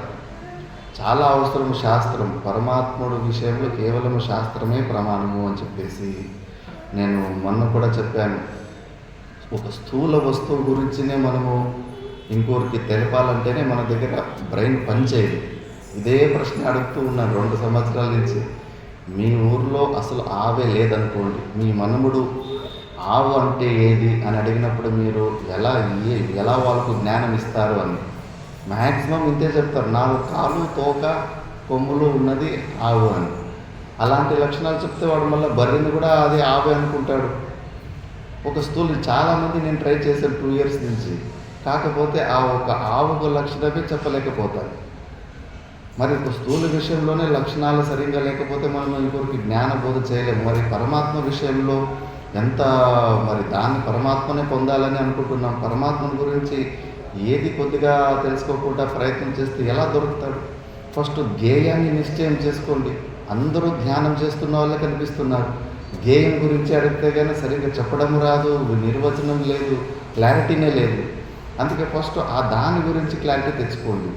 [SPEAKER 1] చాలా అవసరం శాస్త్రం. పరమాత్ముడు విషయంలో కేవలం శాస్త్రమే ప్రమాణము అని చెప్పేసి నేను మొన్న కూడా చెప్పాను. ఒక స్థూల వస్తువు గురించినే మనము ఇంకోరికి తెలపాలంటేనే మన దగ్గర బ్రెయిన్ పనిచేయదు. ఇదే ప్రశ్న అడుగుతూ ఉన్నాను 2 సంవత్సరాల నుంచి. మీ ఊర్లో అసలు ఆవే లేదనుకోండి, మీ మనముడు ఆవు అంటే ఏది అని అడిగినప్పుడు మీరు ఎలా వాళ్ళకు జ్ఞానం ఇస్తారు అని మ్యాక్సిమం ఇంతే చెప్తారు. 4 కాళ్ళు, తోక, కొమ్ములు ఉన్నది ఆవు అని. అలాంటి లక్షణాలు చెప్తే వాడు మళ్ళీ బర్రెని కూడా అదే ఆవే అనుకుంటాడు. ఒక స్థూలు చాలామంది నేను ట్రై చేశాను 2 years నుంచి, కాకపోతే ఆ ఒక ఆవుకు లక్షణమే చెప్పలేకపోతారు. మరి ఒక స్థూల విషయంలోనే లక్షణాలు సరిగ్గా లేకపోతే మనం ఇంకొకరికి జ్ఞాన బోధ చేయలేము. మరి పరమాత్మ విషయంలో ఎంత మరి దాన్ని పరమాత్మనే పొందాలని అనుకుంటున్నాం. పరమాత్మ గురించి ఏది కొద్దిగా తెలుసుకోకుండా ప్రయత్నం చేస్తే ఎలా దొరుకుతాడు? ఫస్ట్ ధ్యేయాన్ని నిశ్చయం చేసుకోండి. అందరూ ధ్యానం చేస్తున్న వాళ్ళే కనిపిస్తున్నారు. ధ్యేయం గురించి అడిగితే కానీ సరిగ్గా చెప్పడం రాదు, నిర్వచనం లేదు, క్లారిటీనే లేదు. అందుకే ఫస్ట్ ఆ దాని గురించి క్లారిటీ తెచ్చుకోండి.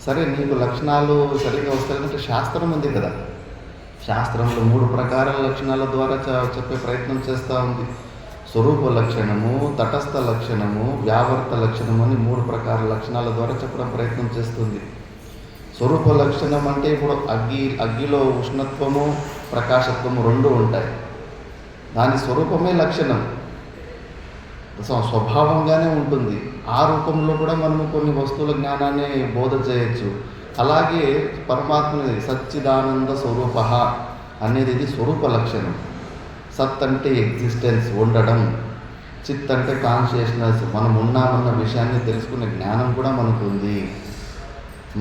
[SPEAKER 1] సరే నీకు లక్షణాలు సరిగ్గా వస్తాయంటే శాస్త్రం ఉంది కదా, శాస్త్రంలో 3 ప్రకారాల లక్షణాల ద్వారా చెప్పే ప్రయత్నం చేస్తూ ఉంది. స్వరూప లక్షణము, తటస్థ లక్షణము, వ్యావర్త లక్షణము అని 3 ప్రకారాల లక్షణాల ద్వారా చెప్పడం ప్రయత్నం చేస్తుంది. స్వరూప లక్షణం అంటే ఇప్పుడు అగ్గిలో ఉష్ణత్వము ప్రకాశత్వము 2 ఉంటాయి. దాని స్వరూపమే లక్షణం, స్వభావంగానే ఉంటుంది. ఆ రూపంలో కూడా మనము కొన్ని వస్తువుల జ్ఞానాన్ని బోధ చేయొచ్చు. అలాగే పరమాత్మని సచ్చిదానంద స్వరూప అనేది ఇది స్వరూప లక్షణం. సత్ అంటే ఎగ్జిస్టెన్స్, ఉండడం. చిత్ అంటే కాన్షియస్నెస్, మనం ఉన్నామన్న విషయాన్ని తెలుసుకునే జ్ఞానం కూడా మనకు ఉంది.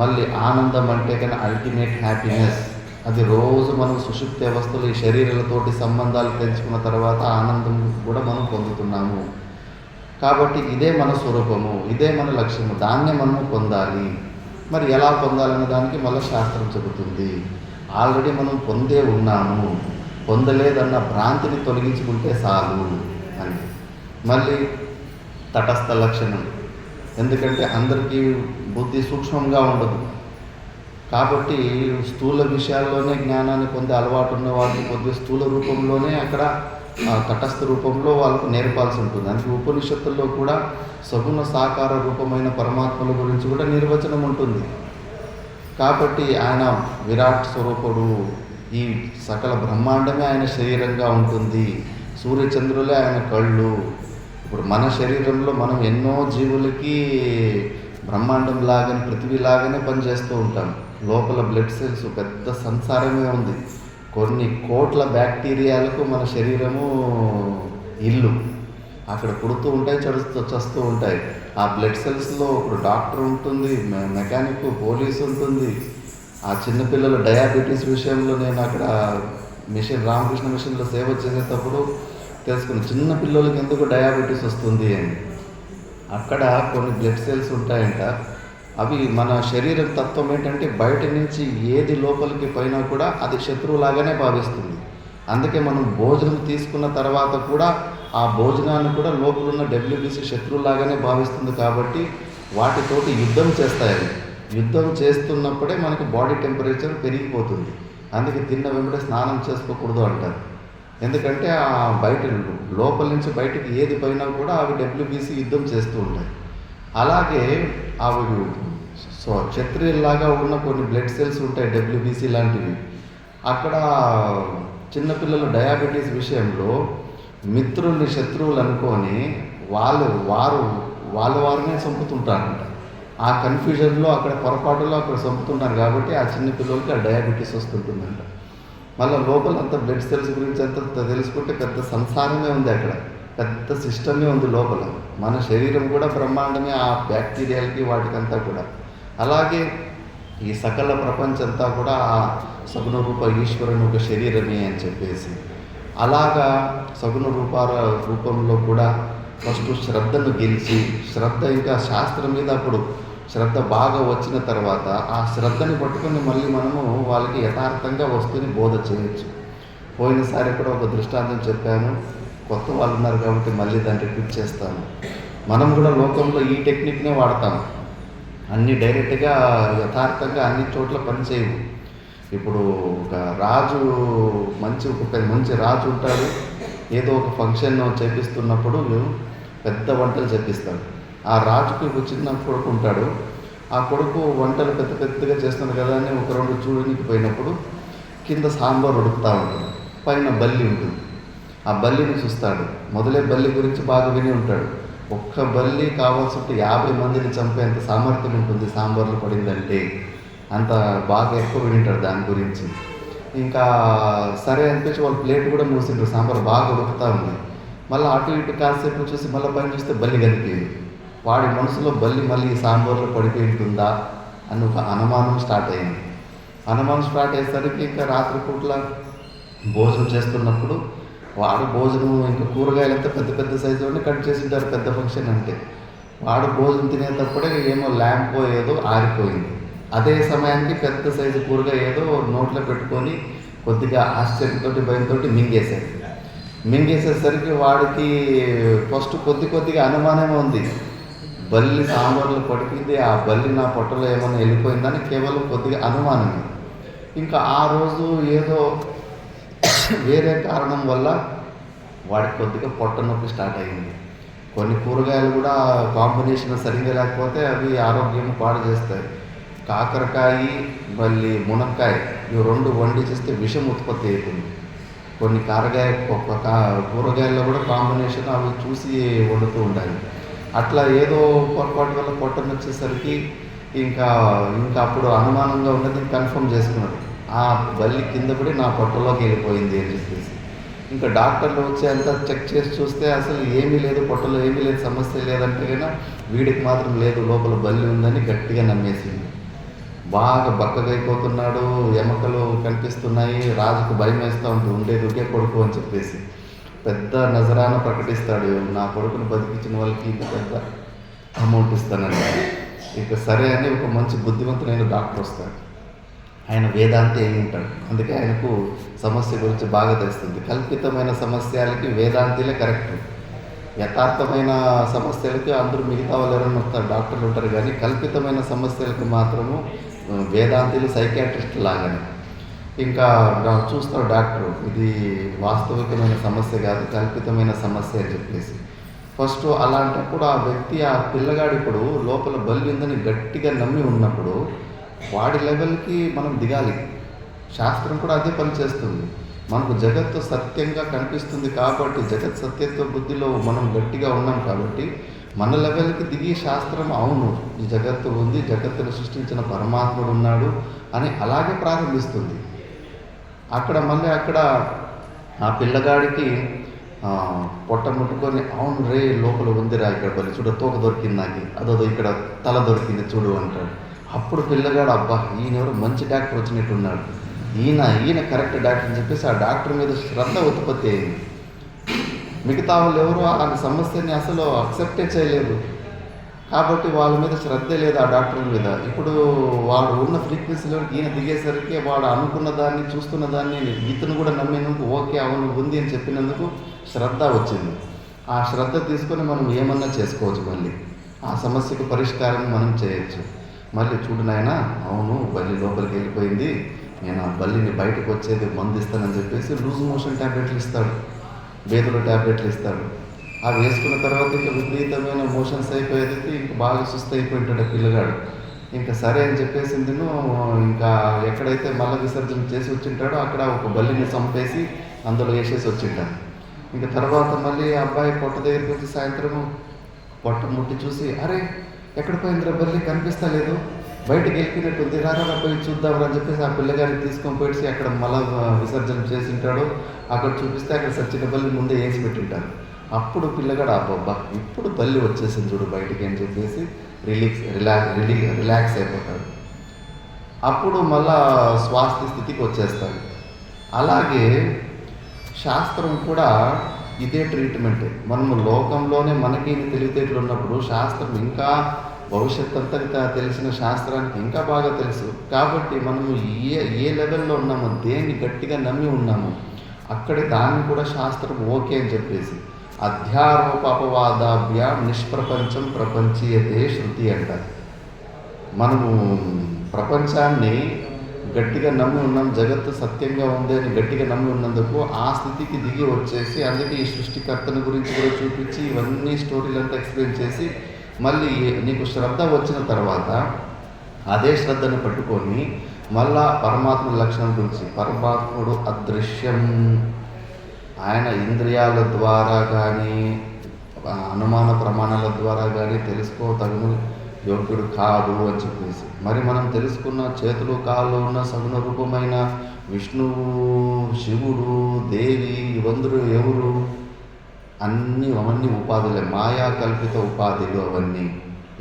[SPEAKER 1] మళ్ళీ ఆనందం అంటే కానీ అల్టిమేట్ హ్యాపీనెస్, అది రోజు మనం సుషుప్తి అవస్థలు ఈ శరీరాలతోటి సంబంధాలు పెంచుకున్న తర్వాత ఆనందం కూడా మనం పొందుతున్నాము. కాబట్టి ఇదే మన స్వరూపము, ఇదే మన లక్ష్యము, దాన్నే మనము పొందాలి. మరి ఎలా పొందాలన్న దానికి మళ్ళీ శాస్త్రం చెబుతుంది. ఆల్రెడీ మనం పొందే ఉన్నాము, పొందలేదన్న భ్రాంతిని తొలగించుకుంటే చాలు అని. మళ్ళీ తటస్థ లక్షణం, ఎందుకంటే అందరికీ బుద్ధి సూక్ష్మంగా ఉండదు. కాబట్టి స్థూల విషయాల్లోనే జ్ఞానాన్ని పొందే అలవాటు ఉన్న వాళ్ళకి కొద్ది స్థూల రూపంలోనే అక్కడ తటస్థ రూపంలో వాళ్ళకు నేర్పాల్సి ఉంటుంది. అందుకే ఉపనిషత్తుల్లో కూడా సగుణ సాకార రూపమైన పరమాత్మల గురించి కూడా నిర్వచనం ఉంటుంది. కాబట్టి ఆయన విరాట్ స్వరూపుడు, ఈ సకల బ్రహ్మాండమే ఆయన శరీరంగా ఉంటుంది, సూర్యచంద్రులే ఆయన కళ్ళు. ఇప్పుడు మన శరీరంలో మనం ఎన్నో జీవులకి బ్రహ్మాండం లాగానే పృథివీలాగానే పనిచేస్తూ ఉంటాం. లోపల బ్లడ్ సెల్స్ పెద్ద సంసారమే ఉంది. కొన్ని కోట్ల బ్యాక్టీరియాలకు మన శరీరము ఇల్లు. అక్కడ పుడుతూ ఉంటాయి, చస్తూ ఉంటాయి. ఆ బ్లడ్ సెల్స్లో ఇప్పుడు డాక్టర్ ఉంటుంది, మెకానిక్, పోలీసు ఉంటుంది. ఆ చిన్నపిల్లల డయాబెటీస్ విషయంలో నేను అక్కడ రామకృష్ణ మిషన్లో సేవ చేసేటప్పుడు తెలుసుకుని చిన్న పిల్లలకి ఎందుకు డయాబెటీస్ వస్తుంది అని. అక్కడ కొన్ని బ్లడ్ సెల్స్ ఉంటాయంట. అవి మన శరీరం తత్వం ఏంటంటే బయట నుంచి ఏది లోపలికి పోయినా కూడా అది శత్రువులాగానే భావిస్తుంది. అందుకే మనం భోజనం తీసుకున్న తర్వాత కూడా ఆ భోజనాన్ని కూడా లోపల ఉన్న డబ్ల్యూబీసీ శత్రువులాగానే భావిస్తుంది. కాబట్టి వాటితోటి యుద్ధం చేస్తాయి. యుద్ధం చేస్తున్నప్పుడే మనకు బాడీ టెంపరేచర్ పెరిగిపోతుంది. అందుకే తిన్న వెంబడే స్నానం చేసుకోకూడదు అంటారు. ఎందుకంటే ఆ బయట లోపల నుంచి బయటికి ఏది పోయినా కూడా అవి డబ్ల్యూబీసీ యుద్ధం చేస్తూ ఉంటాయి. అలాగే అవి క్షత్రియుల్లాగా ఉన్న కొన్ని బ్లడ్ సెల్స్ ఉంటాయి డబ్ల్యూబీసీ లాంటివి. అక్కడ చిన్నపిల్లల డయాబెటీస్ విషయంలో మిత్రుల్ని శత్రువులు అనుకొని వారినే చంపుతుంటారంట. ఆ కన్ఫ్యూజన్లో అక్కడ పొరపాటులో అక్కడ చంపుతున్నారు కాబట్టి ఆ చిన్న పిల్లలకి ఆ డయాబెటీస్ వస్తుంటుందంట. మళ్ళీ లోపల అంతా బ్లడ్ సెల్స్ గురించి అంతా తెలుసుకుంటే పెద్ద సంసారమే ఉంది, అక్కడ పెద్ద సిస్టమే ఉంది లోపల. మన శరీరం కూడా బ్రహ్మాండమే, ఆ బ్యాక్టీరియాలకి వాటికంతా కూడా. అలాగే ఈ సకల ప్రపంచంతా కూడా ఆ సగుణ రూప ఈశ్వరుని ఒక శరీరమే అని చెప్పేసి, అలాగా సగుణ రూపంలో కూడా ఫస్ట్ శ్రద్ధను గెలిచి, శ్రద్ధ ఇంకా శాస్త్రం మీద అప్పుడు శ్రద్ధ బాగా వచ్చిన తర్వాత ఆ శ్రద్ధని పట్టుకొని మళ్ళీ మనము వాళ్ళకి యథార్థంగా వస్తువుని బోధ చేయొచ్చు. పోయినసారి కూడా ఒక దృష్టాంతం చెప్పాను, కొత్త వాళ్ళు ఉన్నారు కాబట్టి మళ్ళీ దాన్ని రిపీట్ చేస్తాను. మనం కూడా లోకంలో ఈ టెక్నిక్నే వాడతాము. అన్నీ డైరెక్ట్గా యథార్థంగా అన్ని చోట్ల పనిచేయవు. ఇప్పుడు ఒక రాజు మంచి రాజు ఉంటాడు, ఏదో ఒక ఫంక్షన్ చేపిస్తున్నప్పుడు పెద్ద వంటలు చేపిస్తాడు. ఆ రాజుకి ఒక చిన్న కొడుకు ఉంటాడు. ఆ కొడుకు వంటలు పెద్దగా చేస్తున్నాడు కదా అని ఒక 2 చూడనికి పోయినప్పుడు కింద సాంబార్ ఉడుకుతూ ఉంటాడు, పైన బల్లి ఉంటుంది. ఆ బల్లిని చూస్తాడు. మొదలే బల్లి గురించి బాగా విని ఉంటాడు. ఒక్క బల్లి కావాల్సి 50 మందిని చంపేంత సామర్థ్యం ఉంటుంది సాంబార్లు పడిందంటే. అంత బాగా ఎక్కువ వినింటాడు దాని గురించి. ఇంకా సరే అనిపించి వాళ్ళు ప్లేట్ కూడా మూసింటారు, సాంబార్ బాగా ఉడుకుతూ ఉంది. మళ్ళీ అటు ఇటు కాసేపు చూసి మళ్ళీ పైన చూస్తే బల్లి కనిపించింది. వాడి మనసులో బల్లి మళ్ళీ ఈ సాంబార్లో పడిపోయి ఉంటుందా అని ఒక అనుమానం స్టార్ట్ అయ్యింది. అనుమానం స్టార్ట్ అయ్యేసరికి ఇంకా రాత్రిపూట్ల భోజనం చేస్తున్నప్పుడు వాడు భోజనం ఇంకా కూరగాయలంతా పెద్ద సైజులోనే కట్ చేసింటారు పెద్ద ఫంక్షన్ అంటే. వాడు భోజనం తినేటప్పుడే ఏమో ల్యాంపో ఏదో ఆరిపోయింది. అదే సమయానికి పెద్ద సైజు కూరగాయ ఏదో నోట్లో పెట్టుకొని కొద్దిగా ఆశ్చర్యంతో భయంతో మింగేసేసరికి వాడికి ఫస్ట్ కొద్దిగా అనుమానమే ఉంది. బల్లి సాంబార్లో పడిపోయింది, ఆ బల్లి నా పొట్టలో ఏమన్నా వెళ్ళిపోయిందని కేవలం కొద్దిగా అనుమానమే. ఇంకా ఆ రోజు ఏదో వేరే కారణం వల్ల వాడికి కొద్దిగా పొట్ట నొప్పి స్టార్ట్ అయ్యింది. కొన్ని కూరగాయలు కూడా కాంబినేషన్ సరిగ్గా లేకపోతే అవి ఆరోగ్యం పాడు చేస్తాయి. కాకరకాయ మళ్ళీ మునక్కాయ ఇవి 2 వండి చేస్తే విషం ఉత్పత్తి అవుతుంది. కొన్ని కూరగాయల్లో కూడా కాంబినేషన్ అవి చూసి వండుతూ ఉండాలి. అట్లా ఏదో పొరపాటు వల్ల పొట్టను వచ్చేసరికి ఇంకా అప్పుడు అనుమానంగా ఉన్నది కన్ఫర్మ్ చేసుకున్నాడు. ఆ బల్లి కింద పడి నా పొట్టలోకి వెళ్ళిపోయింది అని చెప్పేసి. ఇంకా డాక్టర్లు వచ్చి అంతా చెక్ చేసి చూస్తే అసలు ఏమీ లేదు, పొట్టలో ఏమీ లేదు, సమస్య లేదంటే కన్నా వీడికి మాత్రం లేదు, లోపల బల్లి ఉందని గట్టిగా నమ్మేసింది. బాగా బక్కగైపోతున్నాడు, ఎముకలు కనిపిస్తున్నాయి. రాజుకు భయం వేస్తూ ఉంటుంది, ఉండేది ఒకే కొడుకు అని చెప్పేసి పెద్ద నజరాన ప్రకటిస్తాడు, నా కొడుకును బతికించిన వాళ్ళకి ఇంత పెద్ద అమౌంట్ ఇస్తానండి. ఇక సరే అని ఒక మంచి బుద్ధివంతులైన డాక్టర్ వస్తాడు. ఆయన వేదాంతి అయి ఉంటాడు, అందుకే ఆయనకు సమస్య గురించి బాగా తెలుస్తుంది. కల్పితమైన సమస్యలకి వేదాంతిలే కరెక్ట్, యథార్థమైన సమస్యలకి అందరూ మిగతా వాళ్ళు ఎవరైనా వస్తారు, డాక్టర్లు ఉంటారు. కానీ కల్పితమైన సమస్యలకు మాత్రము వేదాంతులు సైకియాట్రిస్ట్ లాగానే. ఇంకా చూస్తాడు డాక్టరు, ఇది వాస్తవికమైన సమస్య కాదు, కల్పితమైన సమస్య అని చెప్పేసి. ఫస్ట్ అలాంటప్పుడు ఆ వ్యక్తి, ఆ పిల్లగాడు ఇప్పుడు లోపల బల్లి ఉందని గట్టిగా నమ్మి ఉన్నప్పుడు వాడి లెవెల్కి మనం దిగాలి. శాస్త్రం కూడా అదే పని చేస్తుంది. మనకు జగత్తు సత్యంగా కనిపిస్తుంది కాబట్టి, జగత్ సత్యత్వ బుద్ధిలో మనం గట్టిగా ఉన్నాం కాబట్టి మన లెవెల్కి దిగి శాస్త్రం అవును ఈ జగత్తు ఉంది, జగత్తును సృష్టించిన పరమాత్ముడు ఉన్నాడు అని అలాగే ప్రారంభిస్తుంది. అక్కడ ఆ పిల్లగాడికి పొట్ట ముట్టుకొని, అవును రే లోపల ఉందిరా, ఇక్కడ బలి చూడ తోక దొరికింది, నాకు అదో ఇక్కడ తల దొరికింది చూడు అంటాడు. అప్పుడు పిల్లగాడు, అబ్బా ఈయనెవరు మంచి డాక్టర్ వచ్చినట్టున్నాడు, ఈయన కరెక్ట్ డాక్టర్ అని చెప్పేసి ఆ డాక్టర్ మీద శ్రద్ధ ఉత్పత్తి అయింది. మిగతా వాళ్ళు ఎవరు ఆ సమస్యని అసలు అక్సెప్టే చేయలేదు కాబట్టి వాళ్ళ మీద శ్రద్ధే లేదు ఆ డాక్టర్ మీద. ఇప్పుడు వాడు ఉన్న ఫ్రీక్వెన్సీలో ఈయన దిగేసరికి వాడు అనుకున్న దాన్ని, చూస్తున్న దాన్ని ఇతను కూడా నమ్మినందుకు ఓకే అవును ఉంది అని చెప్పినందుకు శ్రద్ధ వచ్చింది. ఆ శ్రద్ధ తీసుకొని మనం ఏమన్నా చేసుకోవచ్చు, మళ్ళీ ఆ సమస్యకు పరిష్కారం మనం చేయొచ్చు. మళ్ళీ చూడు నాయనా, అవును బల్లి లోపలికి వెళ్ళిపోయింది, నేను ఆ బల్లిని బయటకు వచ్చేది మందు ఇస్తానని చెప్పేసి లూజ్ మోషన్ ట్యాబ్లెట్లు ఇస్తాడు, బేదుల ట్యాబ్లెట్లు ఇస్తాడు. అవి వేసుకున్న తర్వాత ఇంకా విపరీతమైన మోషన్స్ అయిపోయేది, ఇంకా బాగా సుస్థ అయిపోయింటాడు పిల్లగాడు. ఇంకా సరే అని చెప్పేసి ఇంకా ఎక్కడైతే మల విసర్జన చేసి వచ్చింటాడో అక్కడ ఒక బల్లిని చంపేసి అందులో వేసేసి వచ్చింటాడు. ఇంకా తర్వాత మళ్ళీ అబ్బాయి పొట్ట దగ్గరికి వచ్చి సాయంత్రము పొట్ట ముట్టి చూసి, అరే ఎక్కడ పోయిందిరా బల్లి, కనిపిస్తా లేదు, బయటకు వెళ్ళిపోయినట్టుంది, రారా పోయి చూద్దామని అని చెప్పేసి ఆ పిల్లగారిని తీసుకొని పోయి అక్కడ మల విసర్జన చేసి ఉంటాడు. అక్కడ చూపిస్తే అక్కడ సచ్చిన బల్లి ముందే వేసి పెట్టింటారు. అప్పుడు పిల్లగాడు, అబ్బబ్బా ఇప్పుడు బల్లి వచ్చేసింది చూడు బయటికి అని చెప్పేసి రిలాక్స్ అయిపోతాడు. అప్పుడు మళ్ళా స్వాస్థ్య స్థితికి వచ్చేస్తాడు. అలాగే శాస్త్రం కూడా ఇదే ట్రీట్మెంటే. మనము లోకంలోనే మనకి తెలివితేటలు ఉన్నప్పుడు శాస్త్రం ఇంకా భవిష్యత్ అంతా తెలిసిన శాస్త్రానికి ఇంకా బాగా తెలుసు కాబట్టి మనము ఏ లెవెల్లో ఉన్నామో, దేన్ని గట్టిగా నమ్మి ఉన్నామో అక్కడే దాన్ని కూడా శాస్త్రం ఓకే అని చెప్పేసి అధ్యారోపవాదాభ్య నిష్ప్రపంచం ప్రపంచీయతే శృతి అంటారు. మనము ప్రపంచాన్ని గట్టిగా నమ్మి ఉన్నాం, జగత్తు సత్యంగా ఉంది అని గట్టిగా నమ్మి ఉన్నందుకు ఆ స్థితికి దిగి వచ్చేసి, అందుకే ఈ సృష్టికర్తను గురించి కూడా చూపించి ఇవన్నీ స్టోరీలంతా ఎక్స్ప్లెయిన్ చేసి మళ్ళీ నీకు శ్రద్ధ వచ్చిన తర్వాత అదే శ్రద్ధను పట్టుకొని మళ్ళా పరమాత్మ లక్షణం గురించి, పరమాత్ముడు అదృశ్యం, ఆయన ఇంద్రియాల ద్వారా కానీ అనుమాన ప్రమాణాల ద్వారా కానీ తెలుసుకోతగును యోగ్యుడు కాదు అని చెప్పేసి, మరి మనం తెలుసుకున్న చేతులు కాళ్ళు ఉన్న సగుణ రూపమైన విష్ణువు, శివుడు, దేవి ఇవందరూ ఎవరు? అవన్నీ ఉపాధులే, మాయా కల్పిత ఉపాధులు అవన్నీ.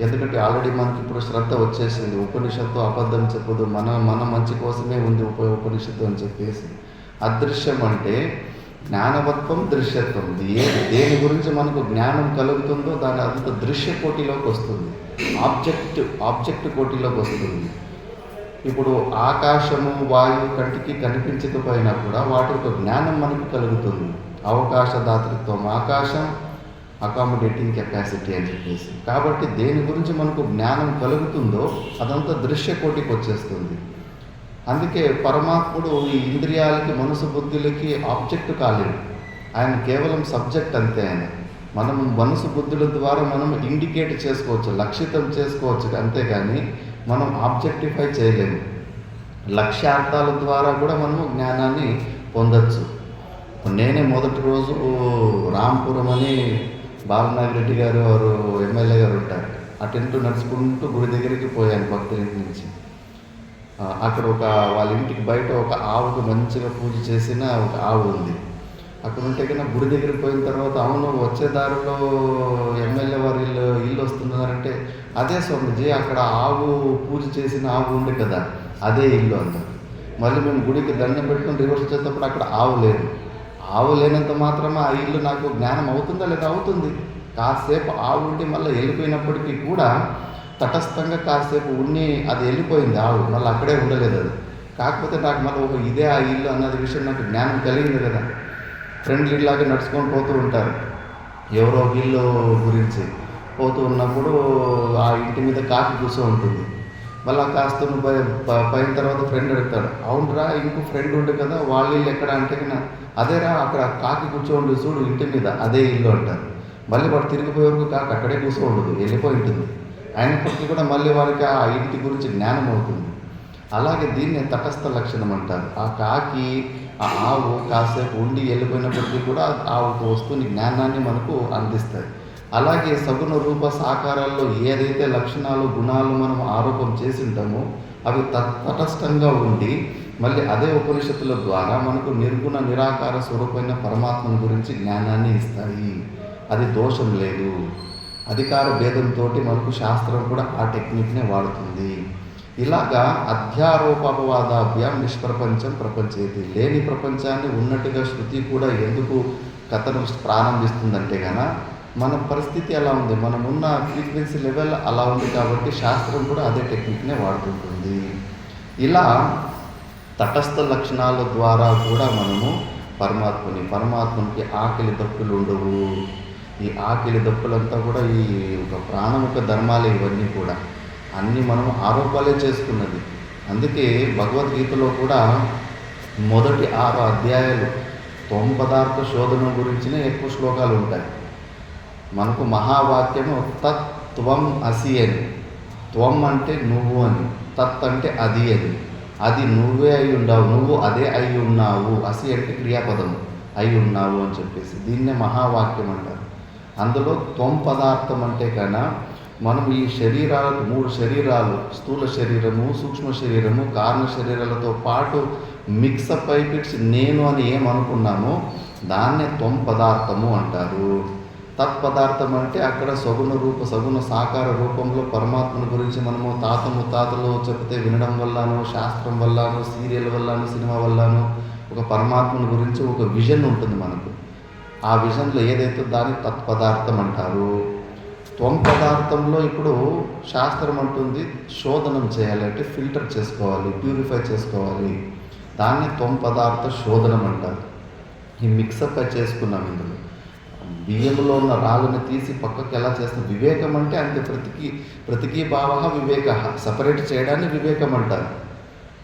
[SPEAKER 1] ఎందుకంటే ఆల్రెడీ మనకి ఇప్పుడు శ్రద్ధ వచ్చేసింది. ఉపనిషత్తు అబద్ధం చెప్పదు, మన మంచి కోసమే ఉంది ఉపనిషత్తు అని చెప్పేసి. అదృశ్యం అంటే జ్ఞానవత్వం, దృశ్యత్వం. దేని గురించి మనకు జ్ఞానం కలుగుతుందో దాని అంత దృశ్య కోటిలోకి వస్తుంది, ఆబ్జెక్ట్ కోటిలోకి వస్తుంది. ఇప్పుడు ఆకాశము, వాయువు కంటికి కనిపించకపోయినా కూడా వాటి యొక్క జ్ఞానం మనకు కలుగుతుంది. అవకాశ దాతృత్వం, ఆకాశం అకామిడేటింగ్ కెపాసిటీ అని చెప్పేసి. కాబట్టి దేని గురించి మనకు జ్ఞానం కలుగుతుందో అదంతా దృశ్యకోటికి వచ్చేస్తుంది. అందుకే పరమాత్ముడు ఈ ఇంద్రియాలకి, మనసు బుద్ధులకి ఆబ్జెక్ట్ కాలేడు. ఆయన కేవలం సబ్జెక్ట్ అంతే. ఆయన మనం మనసు బుద్ధుల ద్వారా మనం ఇండికేట్ చేసుకోవచ్చు, లక్షితం చేసుకోవచ్చు, అంతేగాని మనం ఆబ్జెక్టిఫై చేయలేము. లక్ష్యార్థాల ద్వారా కూడా మనము జ్ఞానాన్ని పొందొచ్చు. నేనే మొదటి రోజు రాంపురం అని బాలనాగిరెడ్డి గారు వారు ఎమ్మెల్యే గారు ఉంటారు, అటెంటూ నడుచుకుంటూ గుడి దగ్గరికి పోయాను భక్తుల ఇంటి నుంచి. అక్కడ వాళ్ళ ఇంటికి బయట ఒక ఆవుకు మంచిగా పూజ చేసిన ఒక ఆవు ఉంది. అక్కడ ఉంటే కన్నా గుడి దగ్గరికి పోయిన తర్వాత, అవును వచ్చే దారిలో ఎమ్మెల్యే వారి ఇల్లు వస్తున్నారంటే, అదే స్వామిజీ అక్కడ ఆవు పూజ చేసిన ఆవు ఉంది కదా, అదే ఇల్లు అన్నారు. మళ్ళీ మేము గుడికి దండం పెట్టుకుని రివర్స్ వచ్చేటప్పుడు అక్కడ ఆవు లేదు. ఆవు లేనంత మాత్రమే ఆ ఇల్లు నాకు జ్ఞానం అవుతుందా లేదా? అవుతుంది. కాసేపు ఆవు ఉండి మళ్ళీ వెళ్ళిపోయినప్పటికీ కూడా తటస్థంగా కాసేపు ఉండి అది వెళ్ళిపోయింది ఆవు, మళ్ళీ అక్కడే ఉండలేదు అది. కాకపోతే నాకు మళ్ళీ ఇదే ఆ ఇల్లు అన్నది విషయం నాకు జ్ఞానం కలిగింది కదా. ఫ్రెండ్లు ఇలాగే నడుచుకొని పోతూ ఉంటారు, ఎవరో ఇల్లు గురించి పోతూ ఉన్నప్పుడు ఆ ఇంటి మీద కాకి కూర్చో ఉంటుంది. మళ్ళీ కాస్త పైన తర్వాత ఫ్రెండ్ అడుగుతాడు, అవునరా ఇంకో ఫ్రెండ్ ఉండు కదా, వాళ్ళ ఇల్లు ఎక్కడ అంటే కన్నా, అదేరా అక్కడ కాకి కూర్చోండి చూడు ఇంటి మీద, అదే ఇల్లు అంటారు. మళ్ళీ వాడు తిరిగిపోయే వరకు కాకి అక్కడే కూర్చో ఉండదు, వెళ్ళిపోయి ఉంటుంది. అయినప్పటికీ కూడా మళ్ళీ వారికి ఆ ఇంటి గురించి జ్ఞానం అవుతుంది. అలాగే దీన్ని తటస్థ లక్షణం అంటారు. ఆ కాకి, ఆ ఆవు కాసేపు ఉండి వెళ్ళిపోయినప్పటికీ కూడా ఆ ఒక వస్తువుని, జ్ఞానాన్ని మనకు అందిస్తాయి. అలాగే సగుణ రూప సాకారాల్లో ఏదైతే లక్షణాలు, గుణాలు మనం ఆరోపణ చేసి ఉంటామో అవి తటస్థంగా ఉండి మళ్ళీ అదే ఉపనిషత్తుల ద్వారా మనకు నిర్గుణ నిరాకార స్వరూపమైన పరమాత్మను గురించి జ్ఞానాన్ని ఇస్తాయి. అది దోషం లేదు. అధికార భేదంతో మనకు శాస్త్రం కూడా ఆ టెక్నిక్నే వాడుతుంది. ఇలాగా అధ్యారోపవాదాభ్యాం నిష్ప్రపంచం ప్రపంచేది. లేని ప్రపంచాన్ని ఉన్నట్టుగా శృతి కూడా ఎందుకు కథను ప్రారంభిస్తుందంటే కనుక మన పరిస్థితి అలా ఉంది, మనం ఉన్న ఫ్రీక్వెన్సీ లెవెల్ అలా ఉంది. కాబట్టి శాస్త్రం కూడా అదే టెక్నిక్నే వాడుతుంటుంది. ఇలా తటస్థ లక్షణాల ద్వారా కూడా మనము పరమాత్మనికి ఆకలి దప్పులు ఉండవు. ఈ ఆకలి దప్పులంతా కూడా ఈ ఒక ప్రాణముఖ ధర్మాలే. ఇవన్నీ కూడా అన్నీ మనం ఆరోపాలే చేసుకున్నది. అందుకే భగవద్గీతలో కూడా మొదటి 6 అధ్యాయాలు త్వం-పదార్థ శోధన గురించినే ఎక్కువ శ్లోకాలు ఉంటాయి. మనకు మహావాక్యము తత్వం అసి అని. త్వం అంటే నువ్వు అని, తత్ అంటే అది అని. అది నువ్వే అయి ఉన్నావు, నువ్వు అదే అయి ఉన్నావు. అసి అంటే క్రియాపదము, అయి ఉన్నావు అని చెప్పేసి దీన్నే మహావాక్యం అంటారు. అందులో త్వం పదార్థం అంటే కన్నా మనం ఈ శరీరాలకు 3 శరీరాలు, స్థూల శరీరము, సూక్ష్మ శరీరము, కారణ శరీరాలతో పాటు మిక్సప్ అయిపిట్స్ నేను అని ఏమనుకున్నామో దాన్నే త్వం పదార్థము అంటారు. తత్పదార్థం అంటే అక్కడ సగుణ సాకార రూపంలో పరమాత్మను గురించి మనము ముత్తాతలు చెప్తే వినడం వల్లానో, శాస్త్రం వల్లానో, సీరియల్ వల్లానో, సినిమా వల్లానో ఒక పరమాత్మను గురించి ఒక విజన్ ఉంటుంది మనకు. ఆ విజన్లో ఏదైతే దాన్ని తత్పదార్థం అంటారు. త్వం పదార్థంలో ఇప్పుడు శాస్త్రం అంటుంది శోధనం చేయాలి అంటే ఫిల్టర్ చేసుకోవాలి, ప్యూరిఫై చేసుకోవాలి. దాన్ని త్వం పదార్థ శోధనం అంటారు. ఈ మిక్సప్ చేసుకున్నాం. ఇందులో బియ్యంలో ఉన్న రాళ్ళని తీసి పక్కకి ఎలా చేస్తాం. వివేకం అంటే అంతే, ప్రతికీ భావ వివేక, సపరేట్ చేయడాన్ని వివేకం అంటారు.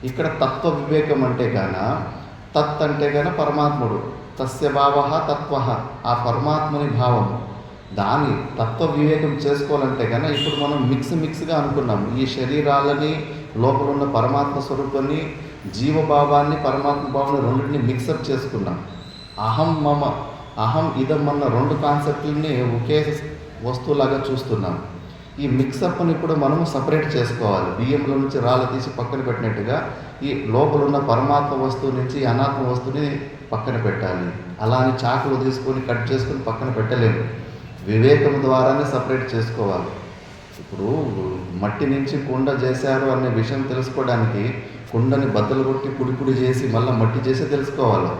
[SPEAKER 1] ఇక్కడ తత్వ వివేకం అంటే గాన, తత్ అంటే గాన పరమాత్ముడు, తస్య భావ తత్వ, ఆ పరమాత్మని భావం. దాని తత్వ వివేకం చేసుకోవాలంటే కన్నా ఇప్పుడు మనం మిక్స్గా అనుకున్నాం. ఈ శరీరాలని, లోపల ఉన్న పరమాత్మ స్వరూపాన్ని, జీవభావాన్ని, పరమాత్మ భావాన్ని రెండింటిని మిక్సప్ చేసుకున్నాం. అహం ఇదం అన్న 2 కాన్సెప్ట్లని ఒకే వస్తువులాగా చూస్తున్నాం. ఈ మిక్సప్ని ఇప్పుడు మనము సపరేట్ చేసుకోవాలి. బియ్యంలో నుంచి రాళ్ళు తీసి పక్కన పెట్టినట్టుగా ఈ లోపల ఉన్న పరమాత్మ వస్తువు నుంచి అనాత్మ వస్తువుని పక్కన పెట్టాలి. అలా అని చాకులు తీసుకొని కట్ చేసుకొని పక్కన పెట్టలేము. వివేకం ద్వారానే సపరేట్ చేసుకోవాలి. ఇప్పుడు మట్టి నుంచి కుండ చేశారు అనే విషయం తెలుసుకోవడానికి కుండని బద్దలు కొట్టి పుడి చేసి మళ్ళీ మట్టి చేసి తెలుసుకోవాలి.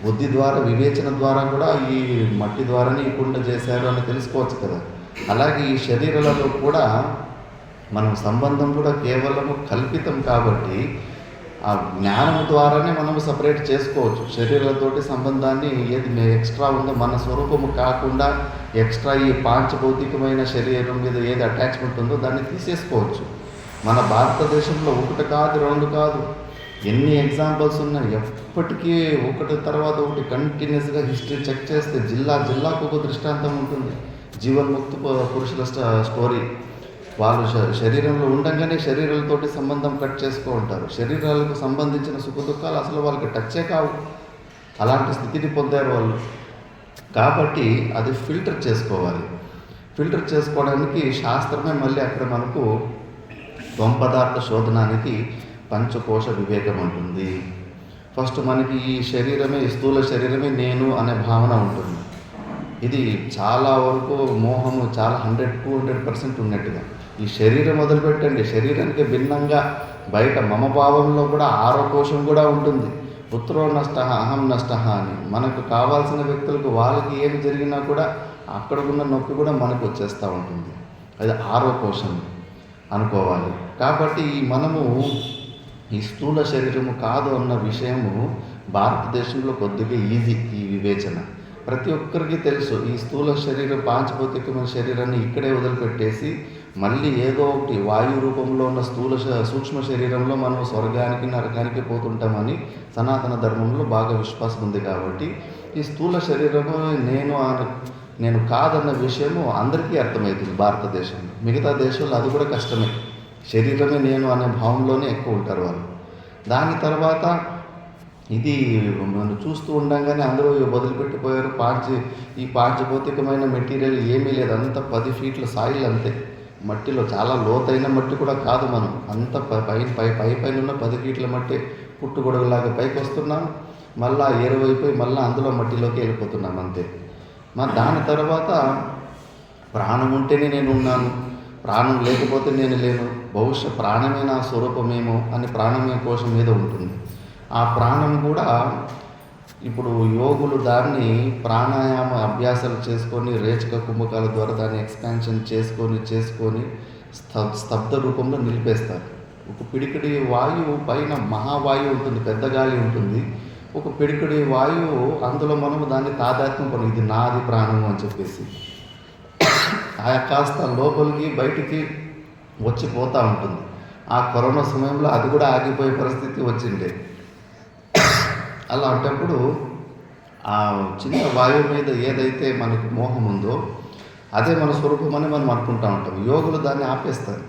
[SPEAKER 1] బుద్ధి ద్వారా, వివేచన ద్వారా కూడా ఈ మట్టి ద్వారానే ఈ కుండ చేశారు అని తెలుసుకోవచ్చు కదా. అలాగే ఈ శరీరాలలో కూడా మనం సంబంధం కూడా కేవలము కల్పితం. కాబట్టి ఆ జ్ఞానం ద్వారానే మనం సపరేట్ చేసుకోవచ్చు. శరీరాలతోటి సంబంధాన్ని ఏది ఎక్స్ట్రా ఉందో మన స్వరూపము కాకుండా ఎక్స్ట్రా ఈ పాంచభౌతికమైన శరీరం మీద ఏది అటాచ్మెంట్ ఉందో దాన్ని తీసేసుకోవచ్చు. మన భారతదేశంలో ఒకటి కాదు, రెండు కాదు, ఎన్ని ఎగ్జాంపుల్స్ ఉన్నాయి. ఎప్పటికీ ఒకటి తర్వాత ఒకటి కంటిన్యూస్గా హిస్టరీ చెక్ చేస్తే జిల్లాకు ఒక దృష్టాంతం ఉంటుంది. జీవన్ముక్త పురుషుల స్టోరీ. వాళ్ళు శరీరంలో ఉండగానే శరీరాలతోటి సంబంధం కట్ చేసుకో ఉంటారు. శరీరాలకు సంబంధించిన సుఖదుఖాలు అసలు వాళ్ళకి టచ్చే కావు. అలాంటి స్థితిని పొందారు వాళ్ళు. కాబట్టి అది ఫిల్టర్ చేసుకోవాలి. ఫిల్టర్ చేసుకోవడానికి శాస్త్రమే మళ్ళీ అక్కడ మనకు త్వంపదార్థ శోధనానికి పంచకోశ వివేకం ఉంటుంది. ఫస్ట్ మనకి ఈ శరీరమే, స్థూల శరీరమే నేను అనే భావన ఉంటుంది. ఇది చాలా వరకు మోహము చాలా 100-200% ఉన్నట్టుగా. ఈ శరీరం మొదలుపెట్టండి, శరీరానికి భిన్నంగా బయట మమభావంలో కూడా ఆరో కోశం కూడా ఉంటుంది. పుత్రో నష్ట అహం నష్ట అని. మనకు కావాల్సిన వ్యక్తులకు వాళ్ళకి ఏమి జరిగినా కూడా అక్కడ ఉన్న నొప్పి కూడా మనకు వచ్చేస్తూ ఉంటుంది. అది ఆరో కోశం అనుకోవాలి. కాబట్టి మనము ఈ స్థూల శరీరము కాదు అన్న విషయము భారతదేశంలో కొద్దిగా ఈజీ ఈ వివేచన. ప్రతి ఒక్కరికి తెలుసు ఈ స్థూల శరీరం పాంచభౌతికమైన శరీరాన్ని ఇక్కడే వదిలిపెట్టేసి మళ్ళీ ఏదో ఒకటి వాయు రూపంలో ఉన్న సూక్ష్మ శరీరంలో మనం స్వర్గానికి నరకానికి పోతుంటామని సనాతన ధర్మంలో బాగా విశ్వాసం ఉంది. కాబట్టి ఈ స్థూల శరీరము నేను కాదన్న విషయము అందరికీ అర్థమవుతుంది భారతదేశంలో. మిగతా దేశాల్లో అది కూడా కష్టమే. శరీరమే నేను అనే భావంలోనే ఎక్కువ ఉంటారు వాళ్ళు. దాని తర్వాత ఇది మనం చూస్తూ ఉండగానే అందరూ వదిలిపెట్టిపోయారు. ఈ పాంచభౌతికమైన మెటీరియల్ ఏమీ లేదు. అంత 10 ఫీట్ల సాయిల్ అంతే. మట్టిలో చాలా లోతైన మట్టి కూడా కాదు. మనం అంత పైన ఉన్న 10 ఫీట్ల మట్టి పుట్టుగొడుగులాగా పైకి వస్తున్నాం. మళ్ళా ఏరువైపోయి మళ్ళీ అందులో మట్టిలోకి వెళ్ళిపోతున్నాం అంతే. దాని తర్వాత ప్రాణం ఉంటేనే నేను ఉన్నాను, ప్రాణం లేకపోతే నేను లేను, బహుశా ప్రాణమే నా స్వరూపమేమో అని ప్రాణమే కోశం మీద ఉంటుంది. ఆ ప్రాణం కూడా ఇప్పుడు యోగులు దాన్ని ప్రాణాయామ అభ్యాసాలు చేసుకొని రేచక కుంభకాల ద్వారా దాన్ని ఎక్స్పాన్షన్ చేసుకొని స్తబ్ద రూపంలో నిలిపేస్తారు. ఒక పిడికిడి వాయువు పైన మహావాయువు ఉంటుంది, పెద్ద గాలి ఉంటుంది. ఒక పిడికిడి వాయువు అందులో మనము దాన్ని తాదాత్మ్యం పని ఇది నాది ప్రాణము అని చెప్పేసి ఆ కాస్త లోపలికి బయటికి వచ్చిపోతూ ఉంటుంది. ఆ కరోనా సమయంలో అది కూడా ఆగిపోయే పరిస్థితి వచ్చిండే. అలాంటప్పుడు ఆ చిన్న వాయువు మీద ఏదైతే మనకు మోహం ఉందో అదే మన స్వరూపం అని మనం అనుకుంటూ ఉంటాం. యోగులు దాన్ని ఆపేస్తారు.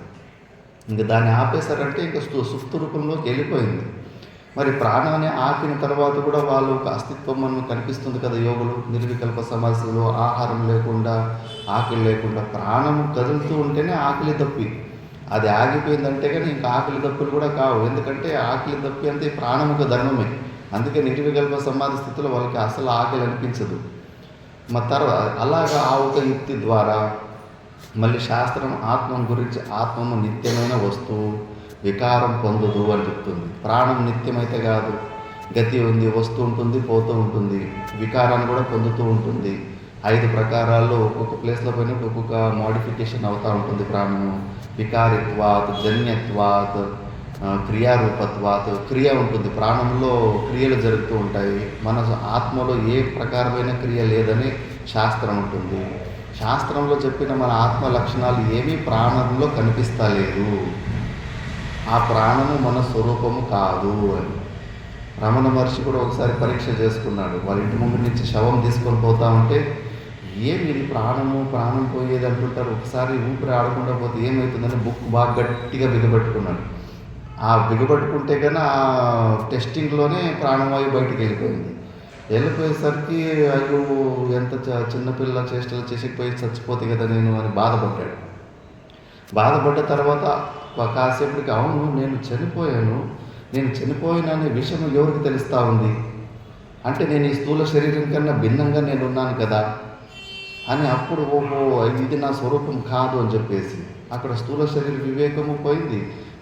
[SPEAKER 1] ఇంకా దాన్ని ఆపేశారంటే ఇంకా సుప్త రూపంలోకి వెళ్ళిపోయింది. మరి ప్రాణాన్ని ఆపిన తర్వాత కూడా వాళ్ళు ఒక అస్తిత్వం మనకు కనిపిస్తుంది కదా. యోగులు నిర్వికల్ప సమాధిలో ఆహారం లేకుండా ఆకలి లేకుండా ప్రాణము కదులుతూ ఉంటేనే ఆకలి దప్పి. అది ఆగిపోయిందంటే కానీ ఇంకా ఆకలి దప్పులు కూడా కావు. ఎందుకంటే ఆకలి దప్పి అంటే ప్రాణముకు ధర్మమే. అందుకే నిర్వికల్ప సమాధి స్థితిలో వాళ్ళకి అసలు ఆకలి అనిపించదు. తర్వాత అలాగా ఆ ఒక యుక్తి ద్వారా మళ్ళీ శాస్త్రం ఆత్మను గురించి ఆత్మము నిత్యమైన వస్తువు, వికారం పొందదు అని చెప్తుంది. ప్రాణం నిత్యమైతే కాదు, గతి ఉంది, వస్తూ ఉంటుంది, పోతూ ఉంటుంది, వికారాన్ని కూడా పొందుతూ ఉంటుంది. 5 ప్రకారాల్లో ఒక్కొక్క ప్లేస్లో పోయిన ఒక్కొక్క మోడిఫికేషన్ అవుతూ ఉంటుంది ప్రాణము. వికారిత్వాత్, జన్యత్వాత్, క్రియారూపత్వాత్. క్రియ ఉంటుంది, ప్రాణంలో క్రియలు జరుగుతూ ఉంటాయి. మన ఆత్మలో ఏ ప్రకారమైన క్రియ లేదని శాస్త్రం ఉంటుంది. శాస్త్రంలో చెప్పిన మన ఆత్మ లక్షణాలు ఏమీ ప్రాణంలో కనిపిస్తలేదు. ఆ ప్రాణము మన స్వరూపము కాదు అని రమణ మహర్షి కూడా ఒకసారి పరీక్ష చేసుకున్నాడు. వాళ్ళ ఇంటి ముందు నుంచి శవం తీసుకొని పోతా ఉంటే ఏమి ఇది ప్రాణం పోయేది అంటుంటారు, ఒకసారి ఊపిరి ఆడకుండా పోతే ఏమవుతుందని బుక్ బాగా గట్టిగా బిగబెట్టుకున్నాడు. ఆ బిగబెట్టుకుంటే కానీ ఆ టెస్టింగ్లోనే ప్రాణవాయు బయటికి వెళ్ళిపోయేసరికి అయ్యో ఎంత చిన్నపిల్ల చేష్టలు చేసిపోయి చచ్చిపోతే కదా నేను అని బాధపడ్డ తర్వాత కాసేపటికి అవును నేను చనిపోయాననే విషయం ఎవరికి తెలుస్తూ ఉంది అంటే నేను ఈ స్థూల శరీరం కన్నా భిన్నంగా నేను ఉన్నాను కదా అని అప్పుడు ఓహో ఇది నా స్వరూపం కాదు అని చెప్పేసి అక్కడ స్థూల శరీర వివేకము పోయింది.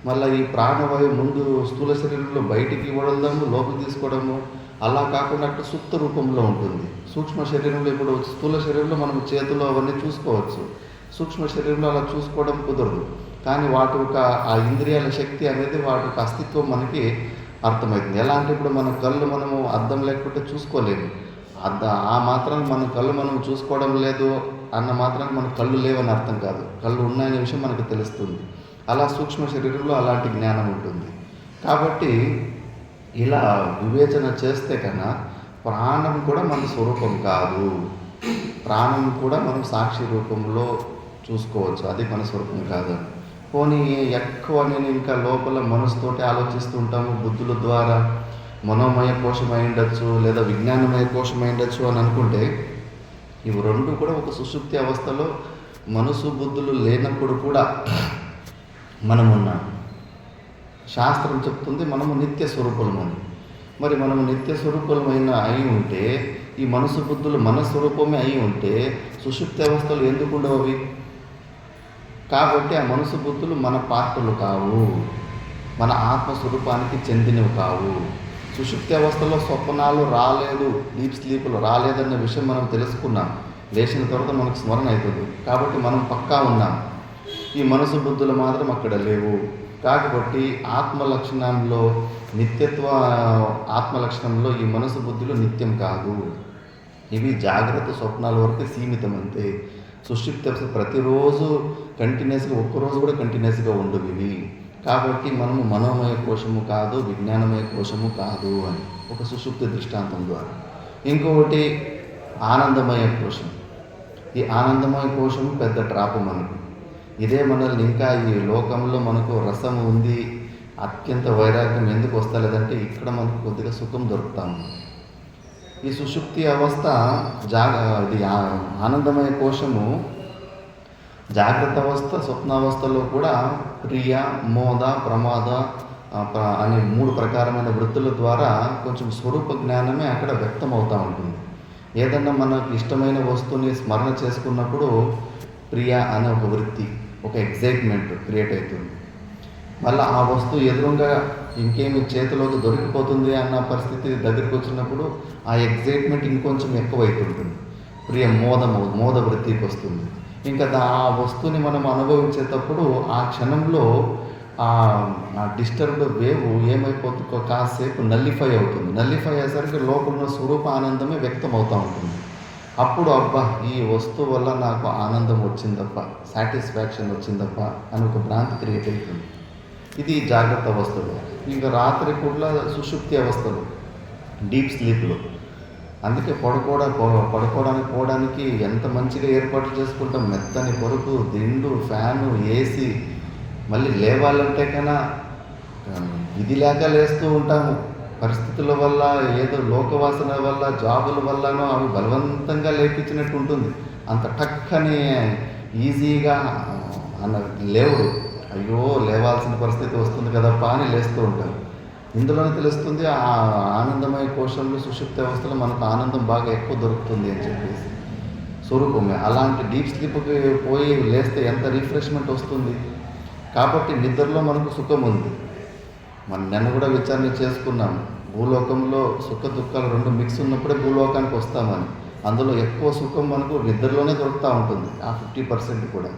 [SPEAKER 1] మళ్ళీ ఈ ప్రాణవాయు ముందు స్థూల శరీరంలో బయటికి ఇవ్వడము, లోపల తీసుకోవడము అలా కాకుండా అక్కడ సుప్త రూపంలో ఉంటుంది. సూక్ష్మ శరీరంలో ఇప్పుడు స్థూల శరీరంలో మనం చేతులు అవన్నీ చూసుకోవచ్చు, సూక్ష్మ శరీరంలో అలా చూసుకోవడం కుదరదు. కానీ వాటి యొక్క ఆ ఇంద్రియాల శక్తి అనేది వాటి యొక్క అస్తిత్వం మనకి అర్థమవుతుంది. ఎలా అంటే ఇప్పుడు మన కళ్ళు మనము అద్దం లేకపోతే చూసుకోలేము. ఆ మాత్రానికి మన కళ్ళు మనం చూసుకోవడం లేదు అన్న మాత్రానికి మన కళ్ళు లేవని అర్థం కాదు. కళ్ళు ఉన్నాయనే విషయం మనకు తెలుస్తుంది. అలా సూక్ష్మ శరీరంలో అలాంటి జ్ఞానం ఉంటుంది. కాబట్టి ఇలా వివేచన చేస్తే కన్నా ప్రాణం కూడా మన స్వరూపం కాదు. ప్రాణం కూడా మనం సాక్షి రూపంలో చూసుకోవచ్చు. అది మన స్వరూపం కాదు. పోనీ ఎక్కువ నేను ఇంకా లోపల మనసుతోటి ఆలోచిస్తూ ఉంటాము, బుద్ధుల ద్వారా మనోమయ కోశం అయి ఉండొచ్చు, లేదా విజ్ఞానమయ కోశం అయి ఉండొచ్చు అని అనుకుంటే, ఇవి రెండు కూడా ఒక సుషుప్తి అవస్థలో మనసు బుద్ధులు లేనప్పుడు కూడా మనమున్నాం. శాస్త్రం చెప్తుంది మనము నిత్య స్వరూపమని. మరి మనము నిత్య స్వరూపమైన అయి ఉంటే, ఈ మనసు బుద్ధులు మన స్వరూపమే అయి ఉంటే సుషుప్తి అవస్థలు ఎందుకు ఉండవు? కాబట్టి ఆ మనసు బుద్ధులు మన పాత్రలు కావు, మన ఆత్మస్వరూపానికి చెందినవి కావు. సుషుప్తి అవస్థలో స్వప్నాలు రాలేదు, డీప్ స్లీపులు రాలేదన్న విషయం మనం తెలుసుకున్నాం. లేచిన తర్వాత మనకు స్మరణ అవుతుంది. కాబట్టి మనం పక్కా ఉన్నాం. ఈ మనసు బుద్ధులు మాత్రం అక్కడ లేవు. కాబట్టి ఆత్మలక్షణంలో నిత్యత్వ ఆత్మలక్షణంలో ఈ మనసు బుద్ధులు నిత్యం కాదు. ఇవి జాగ్రత్త స్వప్నాల వరకు సీమితం అంతే. సుషుప్తి ప్రతిరోజు కంటిన్యూస్గా, ఒక్కరోజు కూడా కంటిన్యూస్గా ఉండవు ఇవి. కాబట్టి మనము మనోమయ కోశము కాదు, విజ్ఞానమయ కోశము కాదు అని ఒక సుషుప్తి దృష్టాంతం ద్వారా. ఇంకొకటి ఆనందమయ కోశం. ఈ ఆనందమయ కోశం పెద్ద ట్రాప్ మనకు. ఇదే మనల్ని ఇంకా ఈ లోకంలో మనకు రసం ఉంది, అత్యంత వైరాగ్యం ఎందుకు వస్తలేదంటే ఇక్కడ మనకు కొద్దిగా సుఖం దొరుకుతాము. ఈ సుషుప్తి అవస్థ ఇది ఆనందమయ కోశము జాగ్రత్త అవస్థ, స్వప్నావస్థలో కూడా ప్రియ, మోద, ప్రమాద అనే 3 ప్రకారమైన వృత్తుల ద్వారా కొంచెం స్వరూప జ్ఞానమే అక్కడ వ్యక్తం అవుతూ ఉంటుంది. ఏదన్నా మనకు ఇష్టమైన వస్తువుని స్మరణ చేసుకున్నప్పుడు ప్రియ అనే ఒక వృత్తి, ఒక ఎగ్జైట్మెంట్ క్రియేట్ అవుతుంది. మళ్ళీ ఆ వస్తువు ఎదురుగా ఇంకేమి చేతిలోకి దొరికిపోతుంది అన్న పరిస్థితి దగ్గరికి వచ్చినప్పుడు ఆ ఎగ్జైట్మెంట్ ఇంకొంచెం ఎక్కువైతుంటుంది. ప్రియ మోద వృత్తికి వస్తుంది. ఇంకా ఆ వస్తువుని మనం అనుభవించేటప్పుడు ఆ క్షణంలో ఆ డిస్టర్బ్డ్ వేవ్ ఏమైపోతుందో కాసేపు నల్లిఫై అవుతుంది. నల్లిఫై అయ్యేసరికి లోపల ఉన్న స్వరూప ఆనందమే వ్యక్తం అవుతూ ఉంటుంది. అప్పుడు అబ్బా ఈ వస్తువు వల్ల నాకు ఆనందం వచ్చిందప్ప, సాటిస్ఫాక్షన్ వచ్చిందప్ప అని ఒక భ్రాంతి క్రియేట్ అవుతుంది. ఇది జాగ్రత్త అవస్థలు. ఇంకా రాత్రి పూట్ల సుషుప్తి అవస్థలు, డీప్ స్లీప్లో. అందుకే పడుకోవడానికి పోవడానికి ఎంత మంచిగా ఏర్పాట్లు చేసుకుంటాం. మెత్తని పరుపు, దిండు, ఫ్యాను, ఏసీ. మళ్ళీ లేవాలంటే కన్నా ఇది లేక లేస్తూ ఉంటాము. పరిస్థితుల వల్ల, ఏదో లోకవాసన వల్ల, జాబుల వల్లనో అవి బలవంతంగా లేపించినట్టు ఉంటుంది. అంత టక్కని ఈజీగా లేవుడు. అయ్యో లేవాల్సిన పరిస్థితి వస్తుంది కదప్పా అని లేస్తూ ఉంటారు. ఇందులోనే తెలుస్తుంది ఆ ఆనందమయ కోశంలో సుషుప్తి అవస్థలో మనకు ఆనందం బాగా ఎక్కువ దొరుకుతుంది అని చెప్పేసి స్వరూపమే. అలాంటి డీప్ స్లీప్కి పోయి లేస్తే ఎంత రిఫ్రెష్మెంట్ వస్తుంది. కాబట్టి నిద్రలో మనకు సుఖం ఉంది. మనం నిన్న కూడా విచారణ చేసుకున్నాం. భూలోకంలో సుఖ దుఃఖాలు 2 మిక్స్ ఉన్నప్పుడే భూలోకానికి వస్తామని. అందులో ఎక్కువ సుఖం మనకు నిద్రలోనే దొరుకుతూ ఉంటుంది. ఆ 50% కూడా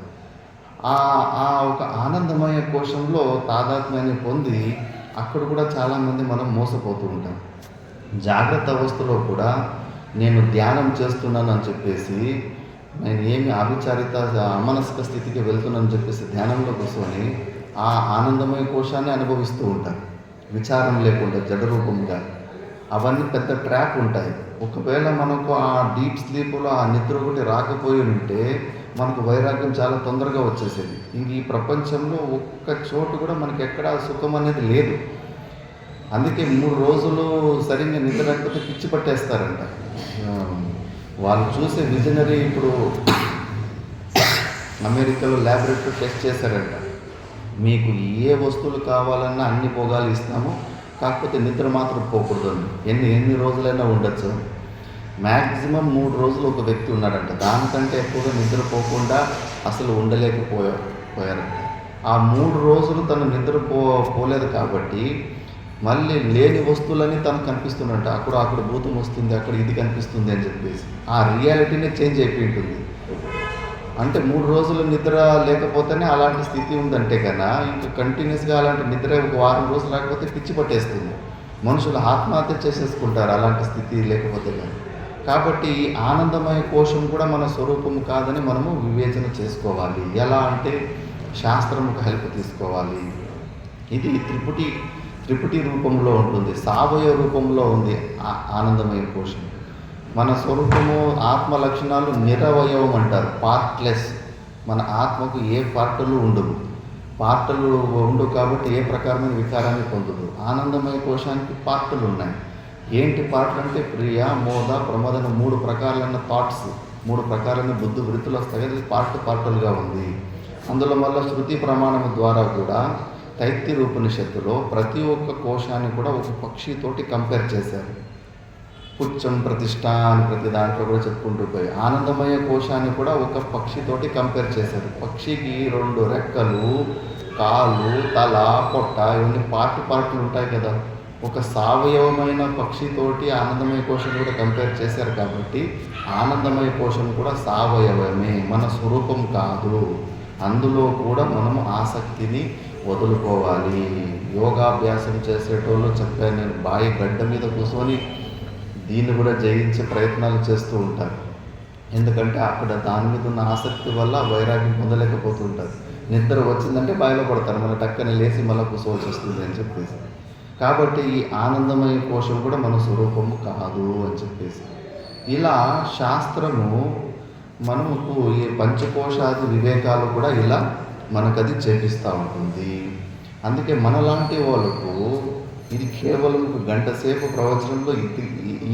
[SPEAKER 1] ఆ ఒక ఆనందమయ కోశంలో తాదాత్మ్యాన్ని పొంది అక్కడ కూడా చాలామంది మనం మోసపోతూ ఉంటాం. జాగ్రత్త అవస్థలో కూడా నేను ధ్యానం చేస్తున్నాను అని చెప్పేసి, నేను ఏమి అవిచారిత అమనస్క స్థితికి వెళ్తున్నానని చెప్పేసి ధ్యానంలో కూర్చొని ఆ ఆనందమయ కోశాన్ని అనుభవిస్తూ ఉంటారు విచారం లేకుండా, జడరూపంగా. అవన్నీ పెద్ద ట్రాప్ ఉంటాయి. ఒకవేళ మనకు ఆ డీప్ స్లీప్లో ఆ నిద్ర ఒకటి రాకపోయి ఉంటే మనకు వైరాగ్యం చాలా తొందరగా వచ్చేసేది. ఇంక ఈ ప్రపంచంలో ఒక్క చోటు కూడా మనకి ఎక్కడా సుఖం అనేది లేదు. అందుకే 3 రోజులు సరిగ్గా నిద్ర లేకపోతే పిచ్చి పట్టేస్తారంట. వాళ్ళు చూసే విజనరీ ఇప్పుడు అమెరికాలో ల్యాబొరేటరీ టెస్ట్ చేశారంట. మీకు ఏ వస్తువులు కావాలన్నా అన్ని భోగాలు ఇస్తాము, కాకపోతే నిద్ర మాత్రం పోకూడదు. ఎన్ని రోజులైనా ఉండొచ్చు. మ్యాక్సిమం 3 రోజులు ఒక వ్యక్తి ఉన్నాడంట. దానికంటే ఎక్కువగా నిద్రపోకుండా అసలు ఉండలేకపోయారంట. ఆ 3 రోజులు తను పోలేదు కాబట్టి మళ్ళీ లేని వస్తువులని తనకు కనిపిస్తుందంట. అక్కడ భూతం వస్తుంది, అక్కడ ఇది కనిపిస్తుంది అని చెప్పేసి ఆ రియాలిటీనే చేంజ్ అయిపోయి ఉంటుంది. అంటే 3 రోజులు నిద్ర లేకపోతేనే అలాంటి స్థితి ఉందంటే కన్నా ఇంకా కంటిన్యూస్గా అలాంటి నిద్ర ఒక వారం రోజులు లేకపోతే పిచ్చి పట్టేస్తుంది. మనుషులు ఆత్మహత్య చేసేసుకుంటారు అలాంటి స్థితి లేకపోతే కానీ. కాబట్టి ఈ ఆనందమయ కోశం కూడా మన స్వరూపము కాదని మనము వివేచన చేసుకోవాలి. ఎలా అంటే శాస్త్రముకు హెల్ప్ తీసుకోవాలి. ఇది త్రిపుటి రూపంలో ఉంటుంది, సావయవ రూపంలో ఉంది ఆనందమయ కోశం. మన స్వరూపము ఆత్మ లక్షణాలు నిరవయవం అంటారు, పార్ట్లెస్. మన ఆత్మకు ఏ పార్టులు ఉండవు, పార్టులు ఉండవు కాబట్టి ఏ ప్రకారమైన వికారాన్ని పొందదు. ఆనందమయ కోశానికి పార్టులు ఉన్నాయి. ఏంటి పార్ట్లు అంటే ప్రియ, మోద, ప్రమోదన 3 ప్రకారాలైన థాట్స్, 3 ప్రకారాలైన బుద్ధి వృత్తులు వస్తాయి. అది పార్టులుగా ఉంది. అందులో మళ్ళీ శృతి ప్రమాణం ద్వారా కూడా తైత్తిరీయ ఉపనిషత్తులో ప్రతి ఒక్క కోశాన్ని కూడా ఒక పక్షితోటి కంపేర్ చేశారు. పుచ్చం ప్రతిష్ట అని ప్రతి దాంట్లో కూడా చెప్పుకుంటూ పోయి ఆనందమయ కోశాన్ని కూడా ఒక పక్షితోటి కంపేర్ చేశారు. పక్షికి 2 రెక్కలు, కాళ్ళు, తల, పొట్ట, ఇవన్నీ పార్ట్లు ఉంటాయి కదా. ఒక సావయవమైన పక్షితోటి ఆనందమయ కోశం కూడా కంపేర్ చేశారు కాబట్టి ఆనందమయ కోశం కూడా సావయవమే, మన స్వరూపం కాదు. అందులో కూడా మనము ఆసక్తిని వదులుకోవాలి. యోగాభ్యాసం చేసేటోళ్ళు చెప్పాను నేను, బాయి గడ్డ మీద కూర్చొని దీన్ని కూడా జయించే ప్రయత్నాలు చేస్తూ ఉంటారు. ఎందుకంటే అక్కడ దాని మీద ఉన్న ఆసక్తి వల్ల వైరాగ్యం పొందలేకపోతుంటారు. నిద్ర వచ్చిందంటే బాయిలో పడతారు, మళ్ళీ టక్కన లేచి మళ్ళీ కూర్చోవలసి వస్తుంది అని చెప్పేసి. కాబట్టి ఈ ఆనందమయ కోశం కూడా మన స్వరూపము కాదు అని చెప్పేసి ఇలా శాస్త్రము మనకు ఈ పంచకోశాది వివేకాలు కూడా ఇలా మనకది చేపిస్తూ ఉంటుంది. అందుకే మనలాంటి వాళ్ళకు ఇది కేవలం 1 గంట సేపు ప్రవచనంలో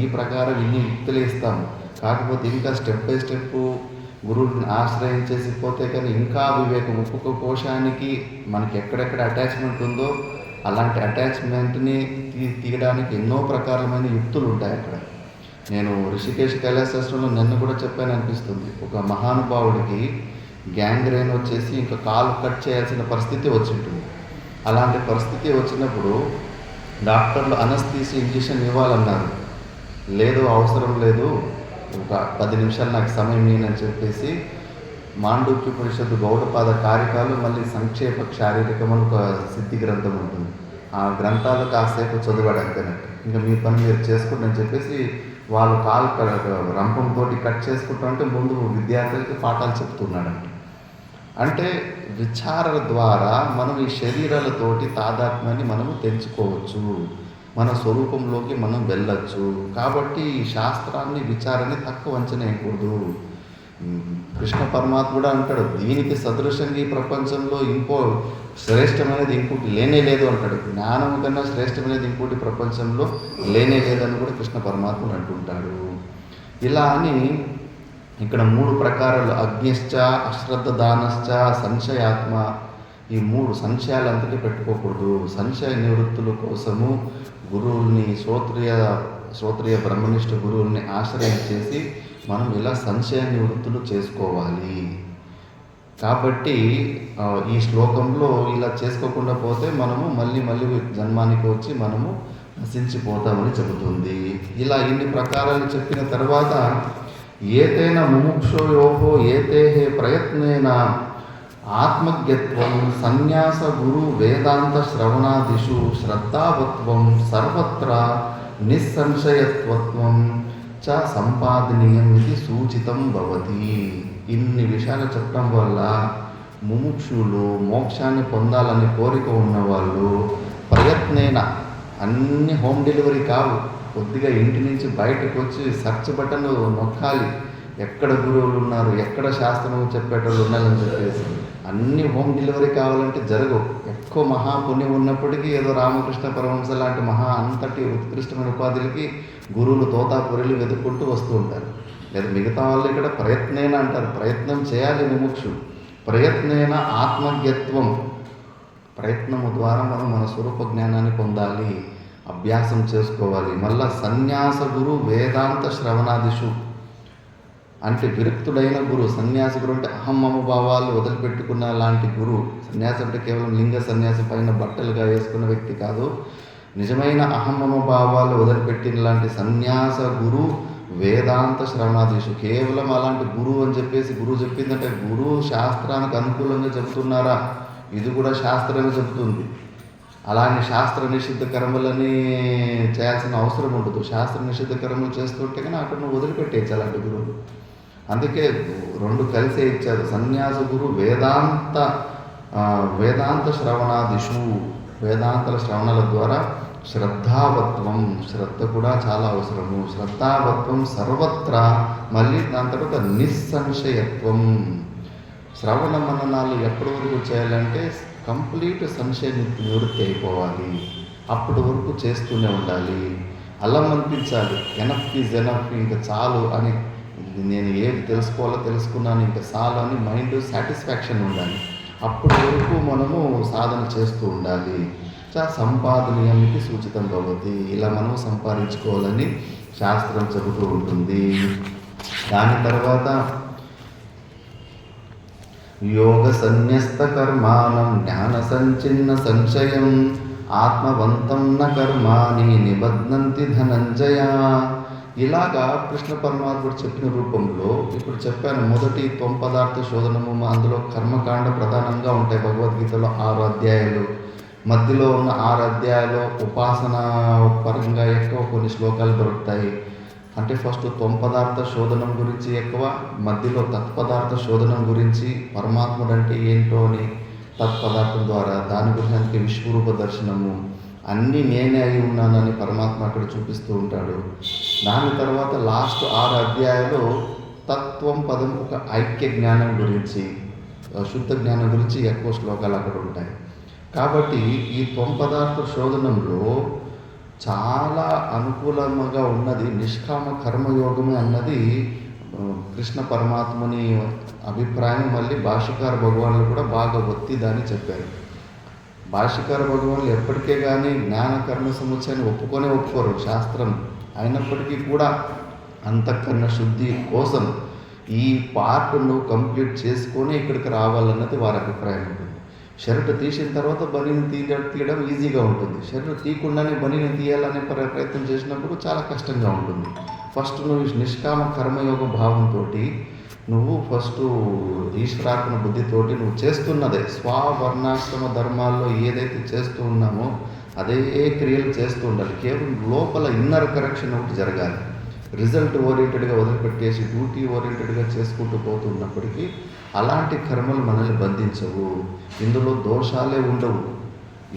[SPEAKER 1] ఈ ప్రకారం ఇన్ని యుక్తులు ఇస్తాము. కాకపోతే ఇంకా స్టెప్ బై స్టెప్ గురువుని ఆశ్రయించేసి పోతే కానీ ఇంకా వివేకం, ఒక్కొక్క కోశానికి మనకి ఎక్కడెక్కడ అటాచ్మెంట్ ఉందో అలాంటి అటాచ్మెంట్ని తీయడానికి ఎన్నో ప్రకారమైన యుక్తులు ఉంటాయి అక్కడ. నేను ఋషికేశ్ కైలాసాశ్రమంలో నిన్న కూడా చెప్పాను అనిపిస్తుంది. ఒక మహానుభావుడికి గ్యాంగ్రేన్ వచ్చేసి ఇంకా కాలు కట్ చేయాల్సిన పరిస్థితి వచ్చి ఉంటుంది. అలాంటి పరిస్థితి వచ్చినప్పుడు డాక్టర్లు అనస్థీసి ఇంజెక్షన్ ఇవ్వాలన్నారు. లేదు, అవసరం లేదు, ఒక 10 నిమిషాలు నాకు సమయం అని చెప్పేసి మాండూక్య పరిషత్తు గౌడపాద కారికాలు మళ్ళీ సంక్షేప శారీరకం అని ఒక సిద్ధి గ్రంథం ఉంటుంది. ఆ గ్రంథాలు కాసేపు చదివాడు అంతేనట్టు, ఇంకా మీ పని మీరు చేసుకోండి అని చెప్పేసి వాళ్ళు కాలు రంపంతో కట్ చేసుకుంటామంటే ముందు విద్యార్థులకి పాఠాలు చెప్తున్నాడంట. అంటే విచారణ ద్వారా మనం ఈ శరీరాలతోటి తాదాత్మ్యాన్ని మనము తెంచుకోవచ్చు, మన స్వరూపంలోకి మనం వెళ్ళచ్చు. కాబట్టి ఈ శాస్త్రాన్ని విచారాన్ని తక్కువ అంచనా వేయకూడదు. కృష్ణ పరమాత్మ కూడా అంటాడు, దీనికి సదృశంగా ఈ ప్రపంచంలో ఇంకో శ్రేష్టమైనది ఇంకోటి లేనే లేదు అంటాడు. జ్ఞానం కన్నా శ్రేష్టమైనది ఇంకోటి ప్రపంచంలో లేనే లేదని కూడా కృష్ణ పరమాత్ముడు అంటుంటాడు. ఇలా అని ఇక్కడ 3 ప్రకారాలు, అగ్నిశ్చ, అశ్రద్ధ దానశ్చ, సంశయాత్మ, ఈ 3 సంశయాలు అంతటి పెట్టుకోకూడదు. సంశయ నివృత్తుల కోసము గురువుల్ని, శ్రోత్రియ బ్రహ్మనిష్ఠ గురువుల్ని ఆశ్రయించేసి మనం ఇలా సంశయ నివృత్తులు చేసుకోవాలి. కాబట్టి ఈ శ్లోకంలో ఇలా చేసుకోకుండా పోతే మనము మళ్ళీ జన్మానికి వచ్చి మనము నశించిపోతామని చెబుతుంది. ఇలా ఇన్ని ప్రకారాలు చెప్పిన తర్వాత ఏతేన ముముక్షోయోహో ఏతేహే ప్రయత్నేన ఆత్మజ్ఞత్వం సన్యాస గురు వేదాంత శ్రవణాదిషు శ్రద్ధావత్వం సర్వత్ర నిస్సంశయత్వత్వం చ సంపాదనీయం ఇది సూచితం భవతి. ఇన్ని విషయాలు చెప్పడం వల్ల ముముక్షులు, మోక్షాన్ని పొందాలని కోరిక ఉన్నవాళ్ళు ప్రయత్నేన, అన్ని హోమ్ డెలివరీ కావు, కొద్దిగా ఇంటి నుంచి బయటకు వచ్చి సెర్చ్ బటన్ నొక్కాలి, ఎక్కడ గురువులు ఉన్నారు, ఎక్కడ శాస్త్రం చెప్పేటోళ్ళు ఉన్నారని చెప్పేసి. అన్ని హోమ్ డెలివరీ కావాలంటే జరగవు. ఎక్కువ మహాపుణ్యం ఉన్నప్పటికీ ఏదో రామకృష్ణ పరమహంస లాంటి అంతటి ఉత్కృష్టమైన ఉపాధులకి గురువులు తోతాపురిలు వెతుక్కుంటూ వస్తూ ఉంటారు. లేదా మిగతా వాళ్ళు ఇక్కడ ప్రయత్నేన అంటారు, ప్రయత్నం చేయాలి ముముక్షు. ప్రయత్నేన ఆత్మజ్ఞత్వం, ప్రయత్నము ద్వారా మనం మన స్వరూప జ్ఞానాన్ని పొందాలి, అభ్యాసం చేసుకోవాలి. మళ్ళా సన్యాస గురు వేదాంత శ్రవణాదిషు అంటే విరక్తుడైన గురు. సన్యాసి గురు అంటే అహమ్మమ భావాలు వదిలిపెట్టుకున్న లాంటి గురు. సన్యాసి అంటే కేవలం లింగ సన్యాసి, పైన బట్టలుగా వేసుకున్న వ్యక్తి కాదు. నిజమైన అహమ్మమ భావాలు వదిలిపెట్టిన లాంటి సన్యాస గురు వేదాంత శ్రవణాదిషు. కేవలం అలాంటి గురువు అని చెప్పేసి గురువు చెప్పిందంటే గురువు శాస్త్రానికి అనుకూలంగా చెప్తున్నారా, ఇది కూడా శాస్త్రమే చెప్తుంది. అలానే శాస్త్ర నిషిద్ధ కర్మలని చేయాల్సిన అవసరం ఉండదు. శాస్త్ర నిషిద్ధ కర్మలు చేస్తుంటే కానీ అక్కడ నువ్వు వదిలిపెట్టేయచ్చు అలాంటి గురువులు. అందుకే రెండు కలిసే ఇచ్చారు. సన్యాస గురు వేదాంత శ్రవణాదిషు, వేదాంతల శ్రవణాల ద్వారా శ్రద్ధావత్వం, శ్రద్ధ కూడా చాలా అవసరము. శ్రద్ధావత్వం సర్వత్రా, మళ్ళీ దాని తర్వాత నిస్సంశయత్వం. శ్రవణ మననాలు ఎప్పటి వరకు చేయాలంటే కంప్లీట్ సంశయ నివృత్తి అయిపోవాలి. అప్పటి వరకు చేస్తూనే ఉండాలి. అల్లం అనిపించాలి, ఎనఫ్ ఈజ్ ఎనఫ్, ఇంకా చాలు అని, నేను ఏది తెలుసుకోవాలో తెలుసుకున్నాను ఇంకా చాలు అని మైండ్ సాటిస్ఫాక్షన్ ఉండాలి. అప్పటి వరకు మనము సాధన చేస్తూ ఉండాలి. సంపాదనీయానికి సూచితం భవతి, ఇలా మనం సంపాదించుకోవాలని శాస్త్రం చెబుతూ ఉంటుంది. దాని తర్వాత యోగ సన్యస్త కర్మాణం జ్ఞాన సంచిన్న సంశయం ఆత్మవంతం న కర్మాణి నిబధ్నంతి ధనంజయ. ఇలాగా కృష్ణ పరమాత్ముడు చెప్పిన రూపంలో ఇప్పుడు చెప్పాను. మొదటి త్వం-పదార్థ శోధనము, అందులో కర్మకాండ ప్రధానంగా ఉంటాయి. భగవద్గీతలో 6 అధ్యాయాలు, మధ్యలో ఉన్న 6 అధ్యాయాలు ఉపాసన పరంగా ఎక్కువ కొన్ని శ్లోకాలు దొరుకుతాయి. అంటే ఫస్ట్ త్వం-పదార్థ శోధనం గురించి ఎక్కువ, మధ్యలో తత్పదార్థ శోధనం గురించి, పరమాత్ముడు అంటే ఏంటో అని తత్పదార్థం ద్వారా దాని గురించి అందుకే విశ్వరూప దర్శనము, అన్నీ నేనే అయి ఉన్నానని పరమాత్మ అక్కడ చూపిస్తూ ఉంటాడు. దాని తర్వాత లాస్ట్ 6 అధ్యాయాలు తత్వం పదం, ఒక ఐక్య జ్ఞానం గురించి, శుద్ధ జ్ఞానం గురించి ఎక్కువ శ్లోకాలు అక్కడ ఉంటాయి. కాబట్టి ఈ త్వం-పదార్థ శోధనంలో చాలా అనుకూలంగా ఉన్నది నిష్కామ కర్మయోగమే అన్నది కృష్ణ పరమాత్మని అభిప్రాయం. మళ్ళీ భాష్యకార భగవానులు కూడా బాగా ఒత్తి దాన్ని చెప్పారు. భాష్యకార భగవానులు ఎప్పటికే కానీ జ్ఞాన కర్మ సముచ్చయాన్ని ఒప్పుకోరు శాస్త్రం. అయినప్పటికీ కూడా అంతఃకరణ శుద్ధి కోసం ఈ పార్ట్ను కంప్లీట్ చేసుకొని ఇక్కడికి రావాలన్నది వారి అభిప్రాయం ఉంటుంది. షర్ట్ తీసిన తర్వాత బనీని తీయడం ఈజీగా ఉంటుంది. షర్ట్ తీయకుండానే బనీని తీయాలనే ప్రయత్నం చేసినప్పుడు చాలా కష్టంగా ఉంటుంది. ఫస్ట్ నువ్వు నిష్కామ కర్మయోగ భావంతో నువ్వు ఫస్ట్ ఈశ్వరార్పణ బుద్ధితోటి నువ్వు చేస్తున్నదే స్వవర్ణాశ్రమ ధర్మాల్లో ఏదైతే చేస్తూ ఉన్నామో అదే క్రియలు చేస్తూ ఉండాలి. కేవలం లోపల ఇన్నర్ కరెక్షన్ ఒకటి జరగాలి. రిజల్ట్ ఓరియంటెడ్గా వదిలిపెట్టేసి డ్యూటీ ఓరియంటెడ్గా చేసుకుంటూ పోతున్నప్పటికీ అలాంటి కర్మలు మనల్ని బంధించవు. ఇందులో దోషాలే ఉండవు.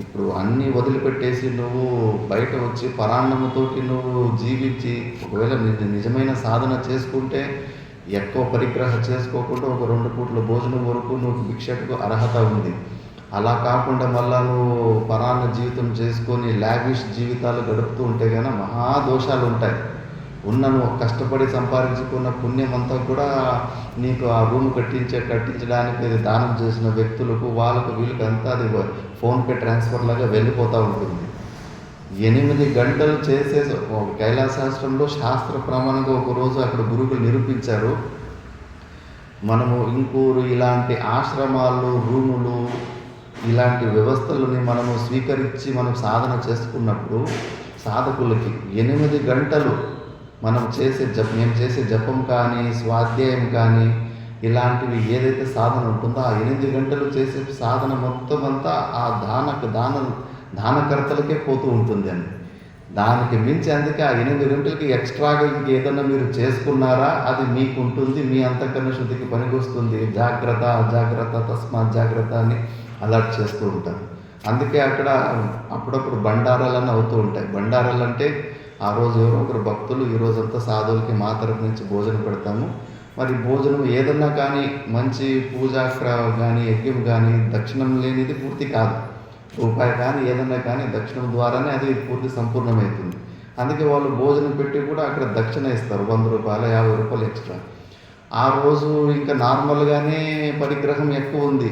[SPEAKER 1] ఇప్పుడు అన్నీ వదిలిపెట్టేసి నువ్వు బయట వచ్చి పరాన్నముతోటి నువ్వు జీవించి ఒకవేళ నిజమైన సాధన చేసుకుంటే ఎక్కువ పరిగ్రహ చేసుకోకుండా ఒక 2 పూట్ల భోజనం వరకు నువ్వు భిక్షకు అర్హత ఉంది. అలా కాకుండా మళ్ళా నువ్వు పరాన్న జీవితం చేసుకొని లావిష్ జీవితాలు గడుపుతూ ఉంటే కనుక మహాదోషాలు ఉంటాయి. నువ్వు కష్టపడి సంపాదించుకున్న పుణ్యం అంతా కూడా నీకు ఆ రూమ్ కట్టించడానికి దానం చేసిన వ్యక్తులకు వీళ్ళకి అంతా అది ఫోన్పే ట్రాన్స్ఫర్ లాగా వెళ్ళిపోతూ ఉంటుంది. 8 గంటలు చేసే కైలాసాశ్రమంలో శాస్త్ర ప్రమాణంగా ఒకరోజు అక్కడ గురువులు నిరూపించారు. మనము ఇంకూరు ఇలాంటి ఆశ్రమాలు, రూములు, ఇలాంటి వ్యవస్థలని మనము స్వీకరించి మనం సాధన చేసుకున్నప్పుడు సాధకులకి 8 గంటలు మేము చేసే జపం కానీ స్వాధ్యాయం కానీ ఇలాంటివి ఏదైతే సాధన ఉంటుందో ఆ 8 గంటలు చేసే సాధన మొత్తం అంతా ఆ దానకర్తలకే పోతూ ఉంటుంది అని. దానికి మించి అందుకే ఆ 8 గంటలకి ఎక్స్ట్రాగా ఇంకేదన్నా మీరు చేసుకున్నారా అది మీకు ఉంటుంది, మీ అంతఃకరణ శుద్ధికి పనికొస్తుంది. జాగ్రత్త అజాగ్రత్త తస్మాత్ జాగ్రత్త అని అలర్ట్ చేస్తూ ఉంటారు. అందుకే అక్కడ అప్పుడప్పుడు బండారాలన్నీ అవుతూ ఉంటాయి. బండారాలు అంటే ఆ రోజు ఎవరో ఒకరు భక్తులు ఈ రోజంతా సాధువులకి మా తరపు నుంచి భోజనం పెడతాము. మరి భోజనం ఏదన్నా కానీ మంచి పూజా కానీ యజ్ఞం కానీ దక్షిణం లేనిది పూర్తి కాదు. రూపాయి కానీ ఏదన్నా కానీ దక్షిణం ద్వారానే అది పూర్తి సంపూర్ణమవుతుంది. అందుకే వాళ్ళు భోజనం పెట్టి కూడా అక్కడ దక్షిణ ఇస్తారు, 100 రూపాయలు 50 రూపాయలు ఎక్స్ట్రా. ఆ రోజు ఇంకా నార్మల్గానే పరిగ్రహం ఎక్కువ ఉంది,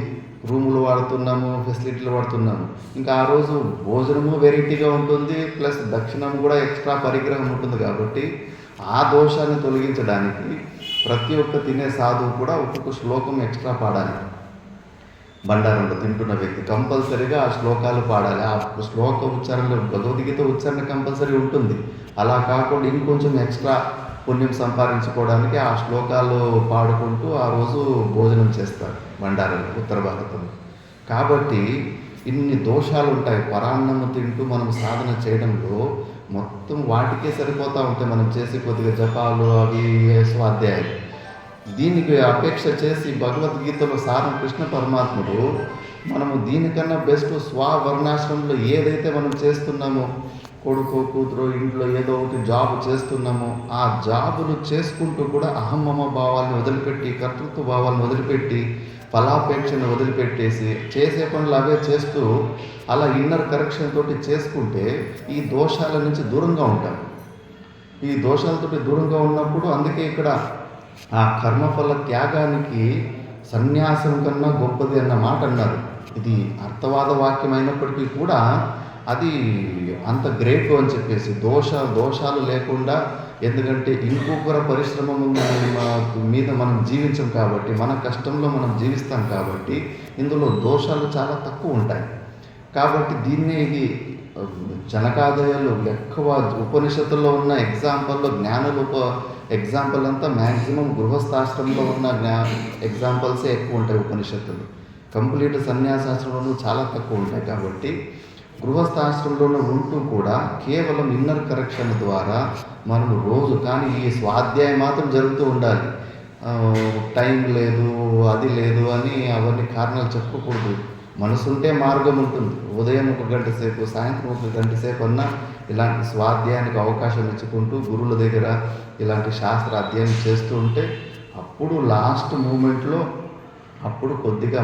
[SPEAKER 1] రూములు వాడుతున్నాము, ఫెసిలిటీలు వాడుతున్నాము. ఇంకా ఆ రోజు భోజనము వెరైటీగా ఉంటుంది, ప్లస్ దక్షిణం కూడా ఎక్స్ట్రా పరిగ్రహం ఉంటుంది. కాబట్టి ఆ దోషాన్ని తొలగించడానికి ప్రతి ఒక్క తినే సాధువు కూడా ఒక్కొక్క శ్లోకం ఎక్స్ట్రా పాడాలి. బండారంలో తింటున్న వ్యక్తి కంపల్సరీగా ఆ శ్లోకాలు పాడాలి. ఆ శ్లోక ఉచ్చారణలో భగవద్గీత ఉచ్చారణ కంపల్సరీ ఉంటుంది. అలా కాకుండా ఇంకొంచెం ఎక్స్ట్రా పుణ్యం సంపాదించుకోవడానికి ఆ శ్లోకాలు పాడుకుంటూ ఆ రోజు భోజనం చేస్తారు బండారంలో, ఉత్తర భారతంలో. కాబట్టి ఇన్ని దోషాలు ఉంటాయి. పరాన్నము తింటూ మనం సాధన చేయడంలో మొత్తం వాటికే సరిపోతూ ఉంటాయి మనం చేసే కొద్దిగా జపాలు అవి స్వాధ్యాయాలు. దీనికి అపేక్ష చేసి భగవద్గీతలో సారం కృష్ణ పరమాత్ముడు మనము దీనికన్నా బెస్ట్ స్వవర్ణాశ్రమంలో ఏదైతే మనం చేస్తున్నామో, కొడుకు కూతురు ఇంట్లో ఏదో ఒకటి జాబ్ చేస్తున్నామో ఆ జాబులు చేసుకుంటూ కూడా అహమ్మమ భావాలను వదిలిపెట్టి, కర్తృత్వ భావాలను వదిలిపెట్టి, ఫలాపేక్షను వదిలిపెట్టేసి చేసే పనులు అవే చేస్తూ అలా ఇన్నర్ కరెక్షన్ తోటి చేసుకుంటే ఈ దోషాల నుంచి దూరంగా ఉంటాం. ఈ దోషాలతోటి దూరంగా ఉన్నప్పుడు అందుకే ఇక్కడ ఆ కర్మఫల త్యాగానికి సన్యాసం కన్నా గొప్పది అన్న మాట అన్నారు. ఇది అర్థవాద వాక్యం అయినప్పటికీ కూడా అది అంత గ్రేట్ అని చెప్పేసి దోషాలు లేకుండా, ఎందుకంటే ఇంకొకరి పరిశ్రమ మీద మనం జీవించం కాబట్టి, మన కష్టంలో మనం జీవిస్తాం కాబట్టి ఇందులో దోషాలు చాలా తక్కువ ఉంటాయి. కాబట్టి దీన్నే ఇది జనకాదయాలు ఎక్కువ ఉపనిషత్తుల్లో ఉన్న ఎగ్జాంపుల్లో జ్ఞానులు ఎగ్జాంపుల్ అంతా మ్యాక్సిమం గృహస్థాశ్రమంలో ఉన్న ఎగ్జాంపుల్సే ఎక్కువ ఉంటాయి. ఉపనిషత్తులు కంప్లీట్ సన్యాసాశ్రమంలో చాలా తక్కువ ఉంటాయి. కాబట్టి గృహస్థాశ్రమంలో ఉంటూ కూడా కేవలం ఇన్నర్ కరెక్షన్ ద్వారా మనము రోజు, కానీ ఈ స్వాధ్యాయం మాత్రం జరుగుతూ ఉండాలి. టైం లేదు, అది లేదు అని అవన్నీ కారణాలు చెప్పుకోకూడదు. మనసుంటే మార్గం ఉంటుంది. ఉదయం 1 గంట సేపు, సాయంత్రం 1 గంట సేపు అన్నా ఇలాంటి స్వాధ్యాయానికి అవకాశం ఇచ్చుకుంటూ గురువుల దగ్గర ఇలాంటి శాస్త్ర అధ్యయనం చేస్తూ ఉంటే అప్పుడు లాస్ట్ మూమెంట్లో అప్పుడు కొద్దిగా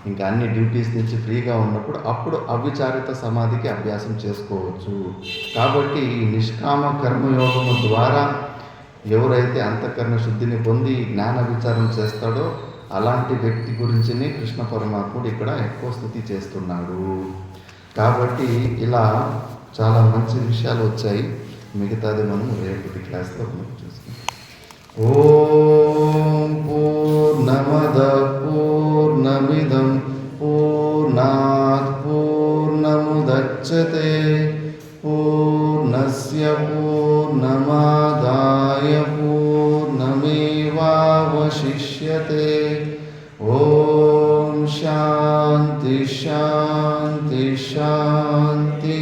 [SPEAKER 1] ఇంకా అన్ని డ్యూటీస్ నుంచి ఫ్రీగా ఉన్నప్పుడు అప్పుడు అవిచారిత సమాధికి అభ్యాసం చేసుకోవచ్చు. కాబట్టి ఈ నిష్కామ కర్మయోగము ద్వారా ఎవరైతే అంతఃకరణ శుద్ధిని పొంది జ్ఞాన విచారం చేస్తాడో అలాంటి వ్యక్తి గురించినే కృష్ణ పరమాత్ముడు ఇక్కడ ఎక్కువ స్తుతి చేస్తున్నాడు. కాబట్టి ఇలా చాలా మంచి విషయాలు వచ్చాయి. మిగతాది మనం రేపటి క్లాస్లో మనం చూసుకుంటాం. ఓం పూర్ణమద పూర్ణమిదం పూర్ణాత్ పూర్ణముదచ్యతే పూర్ణస్య పూర్ణమాదాయ పూర్ణమేవావశిష్యతే. ఓం శాంతి శాంతి శాంతి.